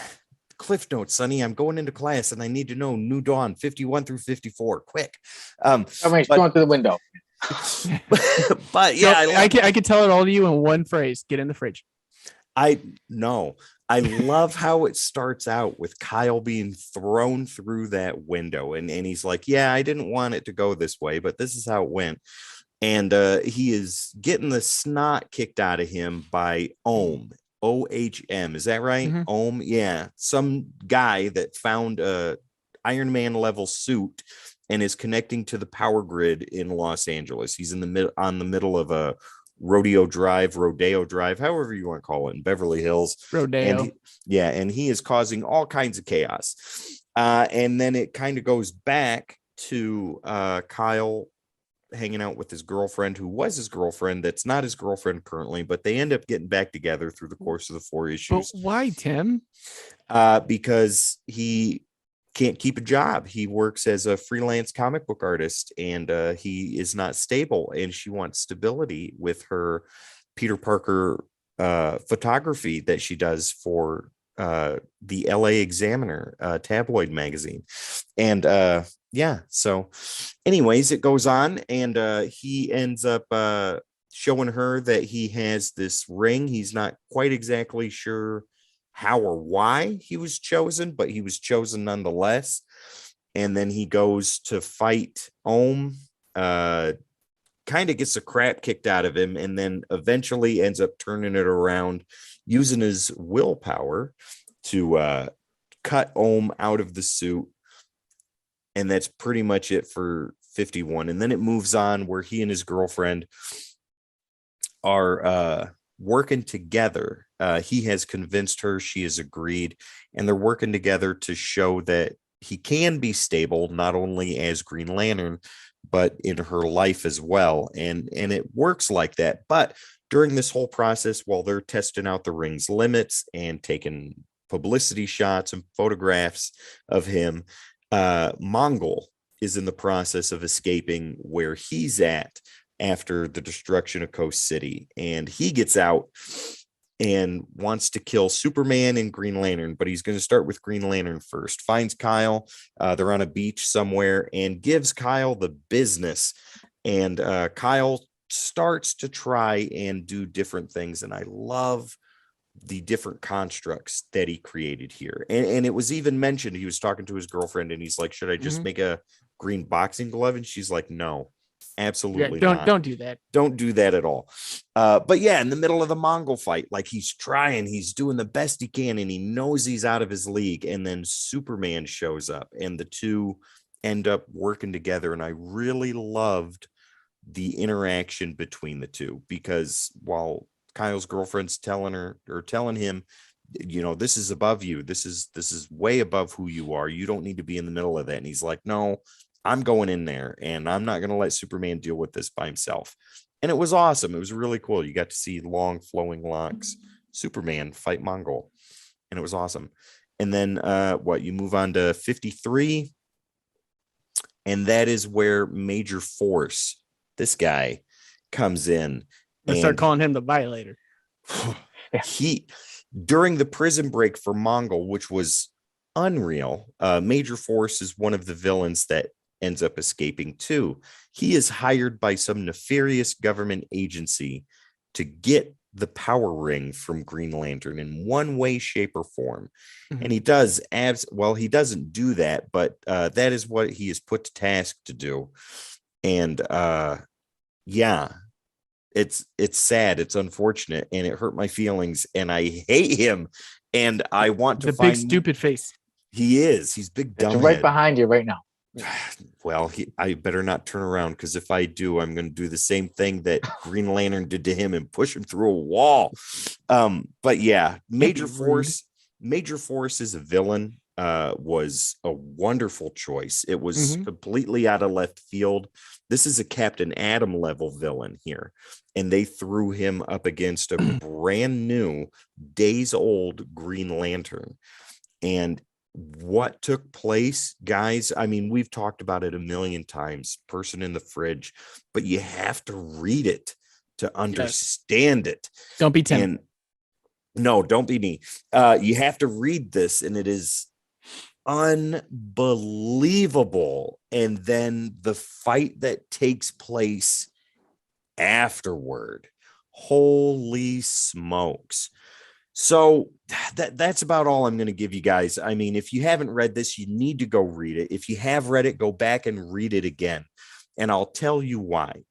Cliff Notes, Sonny. I'm going into class and I need to know New Dawn 51 through 54. Quick. Going through the window. But yeah, I could tell it all to you in one phrase. Get in the fridge. I know. I love how it starts out with Kyle being thrown through that window, and he's like, yeah, I didn't want it to go this way, but this is how it went. And he is getting the snot kicked out of him by Ohm. OHM. Is that right? Mhm. Ohm. Yeah. Some guy that found a Iron Man level suit and is connecting to the power grid in Los Angeles. He's in the middle of a Rodeo Drive, however you want to call it, in Beverly Hills. Rodeo. And he is causing all kinds of chaos. And then it kind of goes back to Kyle hanging out with his girlfriend, who was his girlfriend, that's not his girlfriend currently, but they end up getting back together through the course of the 4 issues. But why, Tim? Because he can't keep a job. He works as a freelance comic book artist, and he is not stable, and she wants stability with her Peter Parker photography that she does for the LA Examiner tabloid magazine. And so anyways, it goes on, and he ends up showing her that he has this ring. He's not quite exactly sure how or why he was chosen, but he was chosen nonetheless. And then he goes to fight Ohm, kind of gets the crap kicked out of him, and then eventually ends up turning it around, using his willpower to cut Ohm out of the suit. And that's pretty much it for 51. And then it moves on where he and his girlfriend are working together. He has convinced her, she has agreed, and they're working together to show that he can be stable, not only as Green Lantern, but in her life as well. And it works like that. But during this whole process, while they're testing out the ring's limits and taking publicity shots and photographs of him, Mongol is in the process of escaping where he's at after the destruction of Coast City, and he gets out and wants to kill Superman and Green Lantern, but he's going to start with Green Lantern first. Finds Kyle, they're on a beach somewhere, and gives Kyle the business, and Kyle starts to try and do different things, and I love the different constructs that he created here. And it was even mentioned, he was talking to his girlfriend, and he's like, should I just make a green boxing glove? And she's like, no, absolutely not. Don't do that. Don't do that at all. But yeah, in the middle of the Mongol fight, like, he's trying, he's doing the best he can, and he knows he's out of his league. And then Superman shows up, and the two end up working together. And I really loved the interaction between the two, because while Kyle's girlfriend's telling him, this is above you. This is way above who you are. You don't need to be in the middle of that. And he's like, no, I'm going in there, and I'm not going to let Superman deal with this by himself. And it was awesome. It was really cool. You got to see long flowing locks Superman fight Mongol, and it was awesome. And then you move on to 53, and that is where Major Force, this guy, comes in. Let's start calling him the Violator. He, during the prison break for Mongol, which was unreal, Major Force is one of the villains that ends up escaping too. He is hired by some nefarious government agency to get the power ring from Green Lantern in one way, shape, or form. Mm-hmm. And he does he doesn't do that, but that is what he is put to task to do. And it's sad, it's unfortunate, and it hurt my feelings, and I hate him, and I want to find big stupid face. He's big dumb. It's right behind you right now. Well, I better not turn around, because if I do, I'm going to do the same thing that Green Lantern did to him and push him through a wall. But yeah, Major Force is a villain. Was a wonderful choice. It was completely out of left field. This is a Captain Atom level villain here, and they threw him up against a brand new, days old Green Lantern. And what took place, guys, I mean, we've talked about it a million times, person in the fridge, but you have to read it to understand it. Don't be Tim. No, don't be me. You have to read this, and it is unbelievable. And then the fight that takes place afterward, holy smokes. So that's about all I'm going to give you guys. I mean, if you haven't read this, you need to go read it. If you have read it, go back and read it again. And I'll tell you why.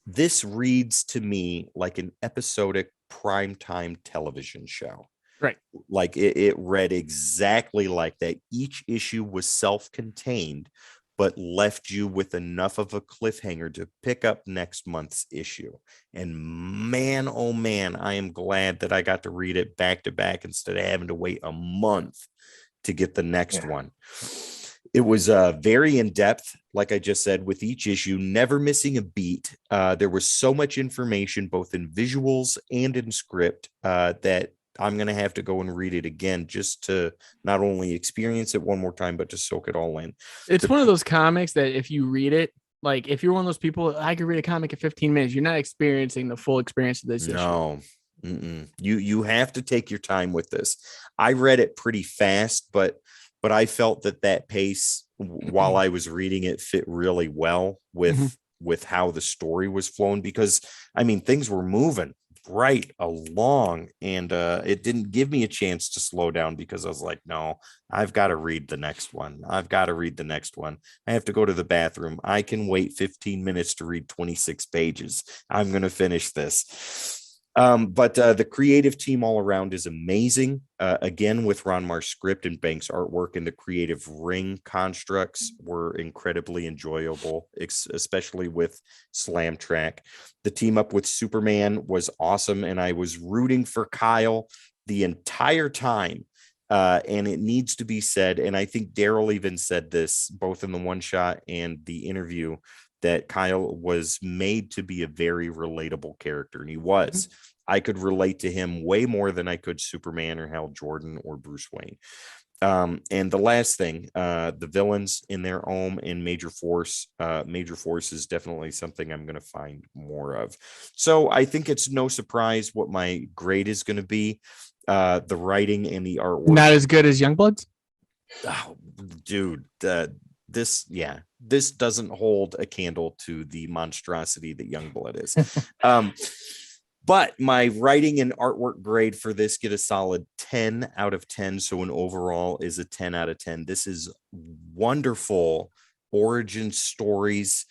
This reads to me like an episodic primetime television show. Right. Like it read exactly like that. Each issue was self-contained, but left you with enough of a cliffhanger to pick up next month's issue. And man, oh man, I am glad that I got to read it back to back instead of having to wait a month to get the next one. It was very in-depth, like I just said, with each issue, never missing a beat. There was so much information, both in visuals and in script, that I'm going to have to go and read it again just to not only experience it one more time, but to soak it all in. It's one of those comics that if you read it, like if you're one of those people, I could read a comic in 15 minutes. You're not experiencing the full experience of this issue. No, you have to take your time with this. I read it pretty fast, but I felt that pace while I was reading it fit really well with how the story was flowing, because I mean, things were moving right along, and it didn't give me a chance to slow down, because I was like, no, I've got to read the next one. I have to go to the bathroom. I can wait 15 minutes to read 26 pages. I'm going to finish this. But the creative team all around is amazing. Again, with Ron Mar's script and Banks' artwork, and the creative ring constructs were incredibly enjoyable, especially with Slam Track. The team up with Superman was awesome, and I was rooting for Kyle the entire time. And it needs to be said, and I think Daryl even said this both in the one shot and the interview, that Kyle was made to be a very relatable character, and he was. I could relate to him way more than I could Superman or Hal Jordan or Bruce Wayne. And the last thing, the villains in their own in Major Force. Major Force is definitely something I'm going to find more of. So I think it's no surprise what my grade is going to be. The writing and the artwork. Not as good as Youngblood's? Oh, dude, this doesn't hold a candle to the monstrosity that Youngblood is. But my writing and artwork grade for this get a solid 10 out of 10. So an overall is a 10 out of 10. This is wonderful origin stories.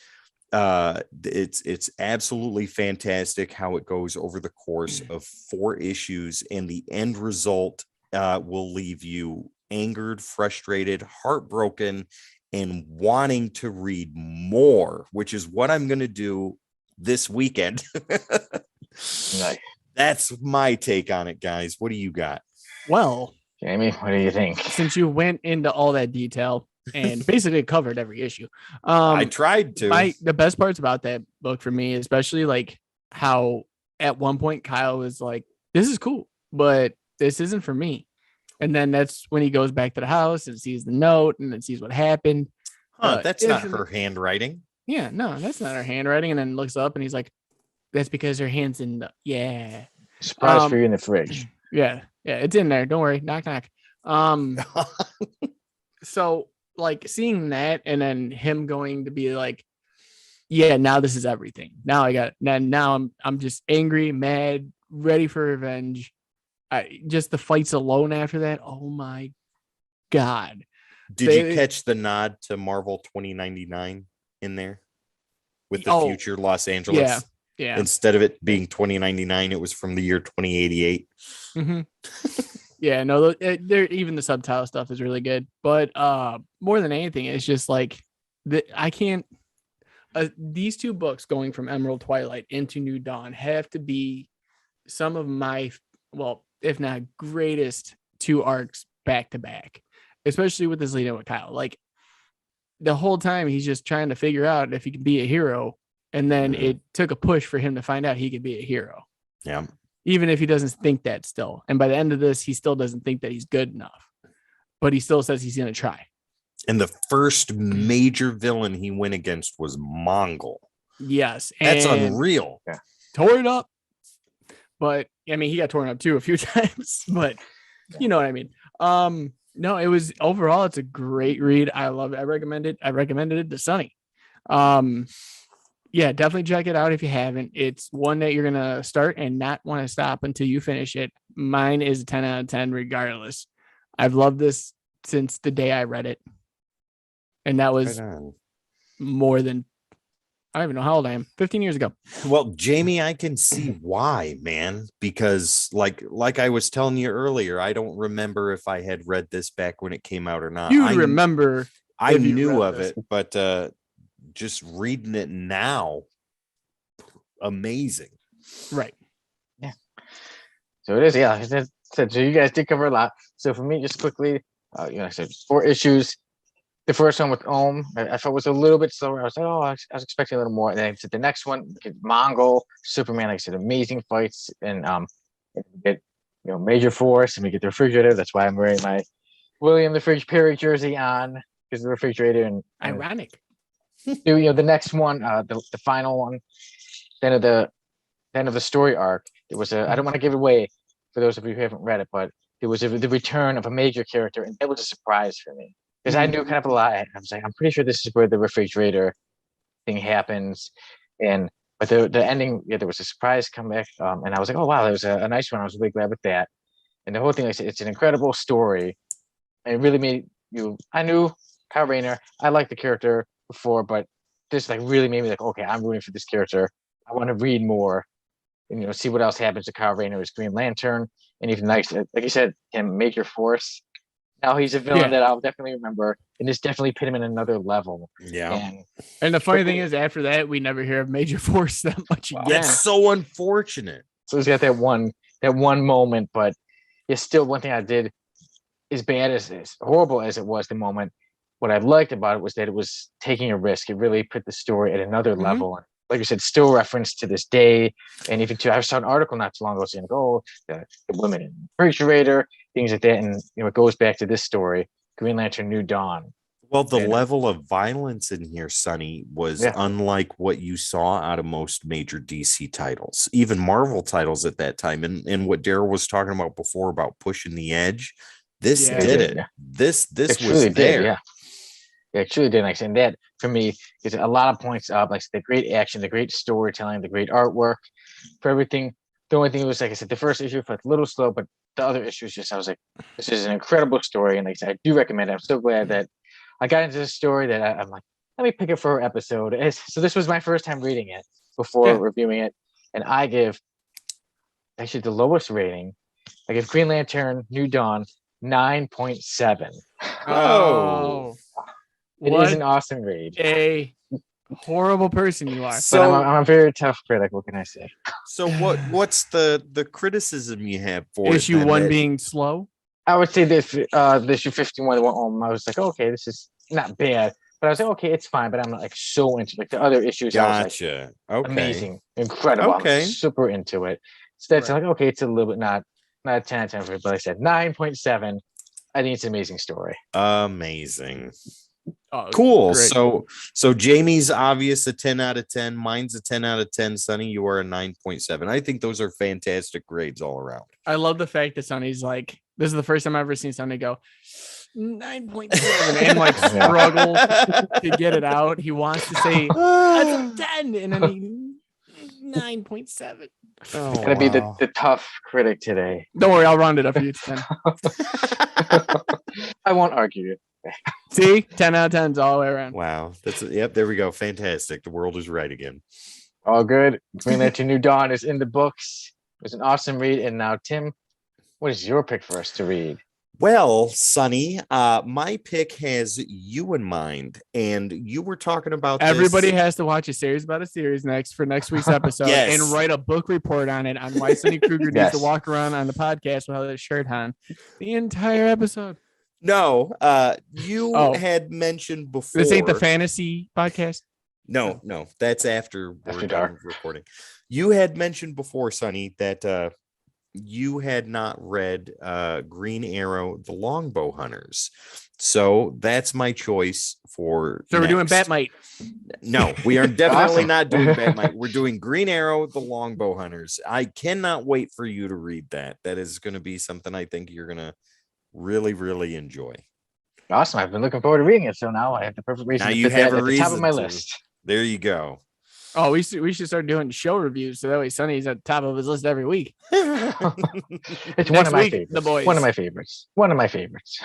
It's absolutely fantastic how it goes over the course of 4 issues, and the end result will leave you angered, frustrated, heartbroken, and wanting to read more, which is what I'm going to do this weekend. Nice. That's my take on it, guys. What do you got? Well, Jamie, what do you think? Since you went into all that detail and basically covered every issue, I tried to. The best parts about that book for me, especially like how at one point Kyle was like, "This is cool, but this isn't for me." And then that's when he goes back to the house and sees the note and then sees what happened. That's not her handwriting. Yeah, no, that's not her handwriting. And then looks up and he's like, that's because her hand's in the surprise for you in the fridge. Yeah, it's in there. Don't worry. Knock knock. So like seeing that and then him going to be like, yeah, now this is everything. Now I got now I'm just angry, mad, ready for revenge. Just the fights alone after that. Oh my God. Did you catch the nod to Marvel 2099 in there with the future Los Angeles? Yeah. Instead of it being 2099, it was from the year 2088. Yeah, no, even the subtitle stuff is really good. But more than anything, it's just like I can't. These 2 books going from Emerald Twilight into New Dawn have to be some of my, well, if not greatest 2 arcs back to back, especially with this lead in with Kyle. Like the whole time he's just trying to figure out if he can be a hero. And then it took a push for him to find out he could be a hero. Yeah. Even if he doesn't think that still. And by the end of this, he still doesn't think that he's good enough. But he still says he's going to try. And the first major villain he went against was Mongol. Yes. That's unreal. Yeah. Tore it up. But, I mean, he got torn up too a few times. But you know what I mean. No, it was overall, it's a great read. I love it. I recommended it to Sonny. yeah, definitely check it out if you haven't. It's one that you're gonna start and not want to stop until you finish it. Mine is a 10 out of 10 regardless. I've loved this since the day I read it. And that was more than, I don't even know how old I am, 15 years ago. Well, Jamie, I can see why, man, because like I was telling you earlier, I don't remember if I had read this back when it came out or not. You'd remember. I knew of it, but just reading it now, amazing. Right. Yeah. So it is, yeah. So you guys did cover a lot. So for me, just quickly, I said 4 issues. The first one with Ohm, I felt was a little bit slower. I was like, I was expecting a little more. And then I said the next one, Mongol, Superman, like I said, amazing fights, and we get Major Force, and we get the refrigerator. That's why I'm wearing my William the Fridge Perry jersey on, because the refrigerator. And ironic. The next one, the final one, then of the story arc. There was I don't want to give it away for those of you who haven't read it, but there was the return of a major character, and it was a surprise for me. Because I knew kind of a lot. I was like, I'm pretty sure this is where the refrigerator thing happens. But the ending, there was a surprise comeback. And I was like, oh, wow, that was a nice one. I was really glad with that. And the whole thing, it's an incredible story. And it really made I knew Kyle Rayner. I liked the character before, but this really made me like, okay, I'm rooting for this character. I want to read more and, see what else happens to Kyle Rayner as Green Lantern. And even like you said, him, Major Force. Now he's a villain that I'll definitely remember, and this definitely put him in another level. Yeah. And the funny thing is, after that, we never hear of Major Force that much again. That's so unfortunate. So he's got that one moment, but it's still one thing I did, as bad as horrible as it was the moment. What I liked about it was that it was taking a risk. It really put the story at another level. Like you said, still referenced to this day, and even I saw an article not too long ago saying, the women in the refrigerator, things like that, and it goes back to this story, Green Lantern: New Dawn. Well, the level of violence in here, Sonny, was unlike what you saw out of most major DC titles, even Marvel titles at that time. And what Daryl was talking about before about pushing the edge, this did it. Yeah. This was really there. Yeah, it truly did. Like, and that for me is a lot of points up. Like the great action, the great storytelling, the great artwork, for everything. The only thing was, like I said, the first issue felt a little slow, but the other issues I was like, this is an incredible story, and like I said, I do recommend it. I'm so glad that I got into this story that I'm like, let me pick it for an episode. So this was my first time reading it before reviewing it, and I give actually the lowest rating. I give Green Lantern: New Dawn 9.7. Oh, it is an awesome read. A horrible person you are. So but I'm a very tough critic. What can I say? So what's the criticism you have for issue 1 being slow? I would say this issue 51 I was like, okay, this is not bad, but I was like, okay, it's fine, but I'm not like so into like the other issues. Gotcha. I was like, amazing, incredible. Okay, I'm super into it. So that's like, okay, it's a little bit not 10 out of 10 for it, but I said 9.7. I think it's an amazing story. Amazing. Oh, cool. Great. So Jamie's obvious a 10 out of 10. Mine's a 10 out of 10. Sonny, you are a 9.7. I think those are fantastic grades all around. I love the fact that Sonny's like, this is the first time I've ever seen Sonny go 9.7 and like struggle to get it out. He wants to say that's a 10 and then he 9.7. Oh, gonna be the tough critic today. Don't worry, I'll round it up for you to 10. I won't argue. See, 10 out of 10s all the way around. Wow, there we go. Fantastic. The world is right again. All good. Green Lantern: New Dawn is in the books. It was an awesome read. And now, Tim, what is your pick for us to read? Well, Sonny, my pick has you in mind, and you were talking about everybody has to watch a series about a series for next week's episode and write a book report on it on why Sonny Kruger needs to walk around on the podcast without his shirt on the entire episode. No, you had mentioned before. This ain't the fantasy podcast. No, that's after we're done recording. You had mentioned before, Sonny, that you had not read Green Arrow: The Longbow Hunters. So that's my choice for we're doing Batmite. No, we are definitely not doing Batmite. We're doing Green Arrow: The Longbow Hunters. I cannot wait for you to read that. That is going to be something I think you're going to really, really enjoy. Awesome. I've been looking forward to reading it. So now I have the perfect reason to put that at the top of my list. There you go. Oh, we should start doing show reviews so that way Sonny's at the top of his list every week. It's one Next of my week, favorites. The Boys. One of my favorites. One of my favorites.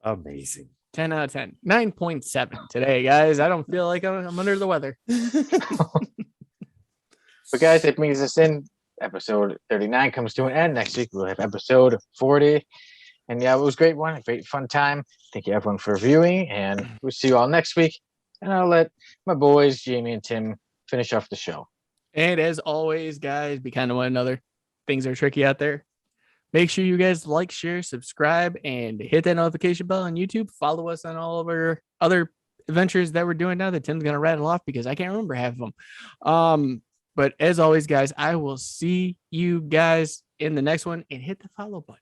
Amazing. 10 out of 10. 9.7 today, guys. I don't feel like I'm under the weather. But guys, that brings us in. Episode 39 comes to an end. Next week we'll have episode 40. And yeah, it was a great one. A great fun time. Thank you everyone for viewing. And we'll see you all next week. And I'll let my boys, Jamie and Tim, finish off the show. And as always, guys, be kind to one another. Things are tricky out there. Make sure you guys like, share, subscribe, and hit that notification bell on YouTube. Follow us on all of our other adventures that we're doing now that Tim's going to rattle off because I can't remember half of them. But as always, guys, I will see you guys in the next one, and hit the follow button.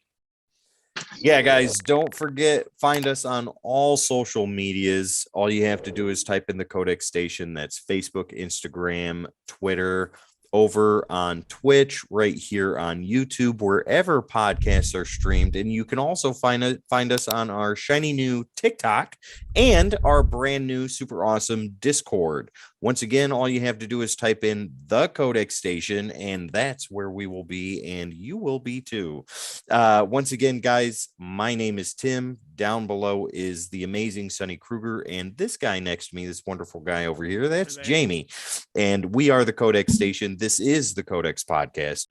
Yeah, guys, don't forget, find us on all social medias. All you have to do is type in the Codex Station. That's Facebook, Instagram, Twitter, over on Twitch, right here on YouTube, wherever podcasts are streamed. And you can also find us on our shiny new TikTok and our brand new super awesome Discord. Once again, all you have to do is type in the Codex Station, and that's where we will be, and you will be too. Once again, guys, my name is Tim. Down below is the amazing Sonny Kruger, and this guy next to me, this wonderful guy over here, that's Jamie. And we are the Codex Station. This is the Codex Podcast.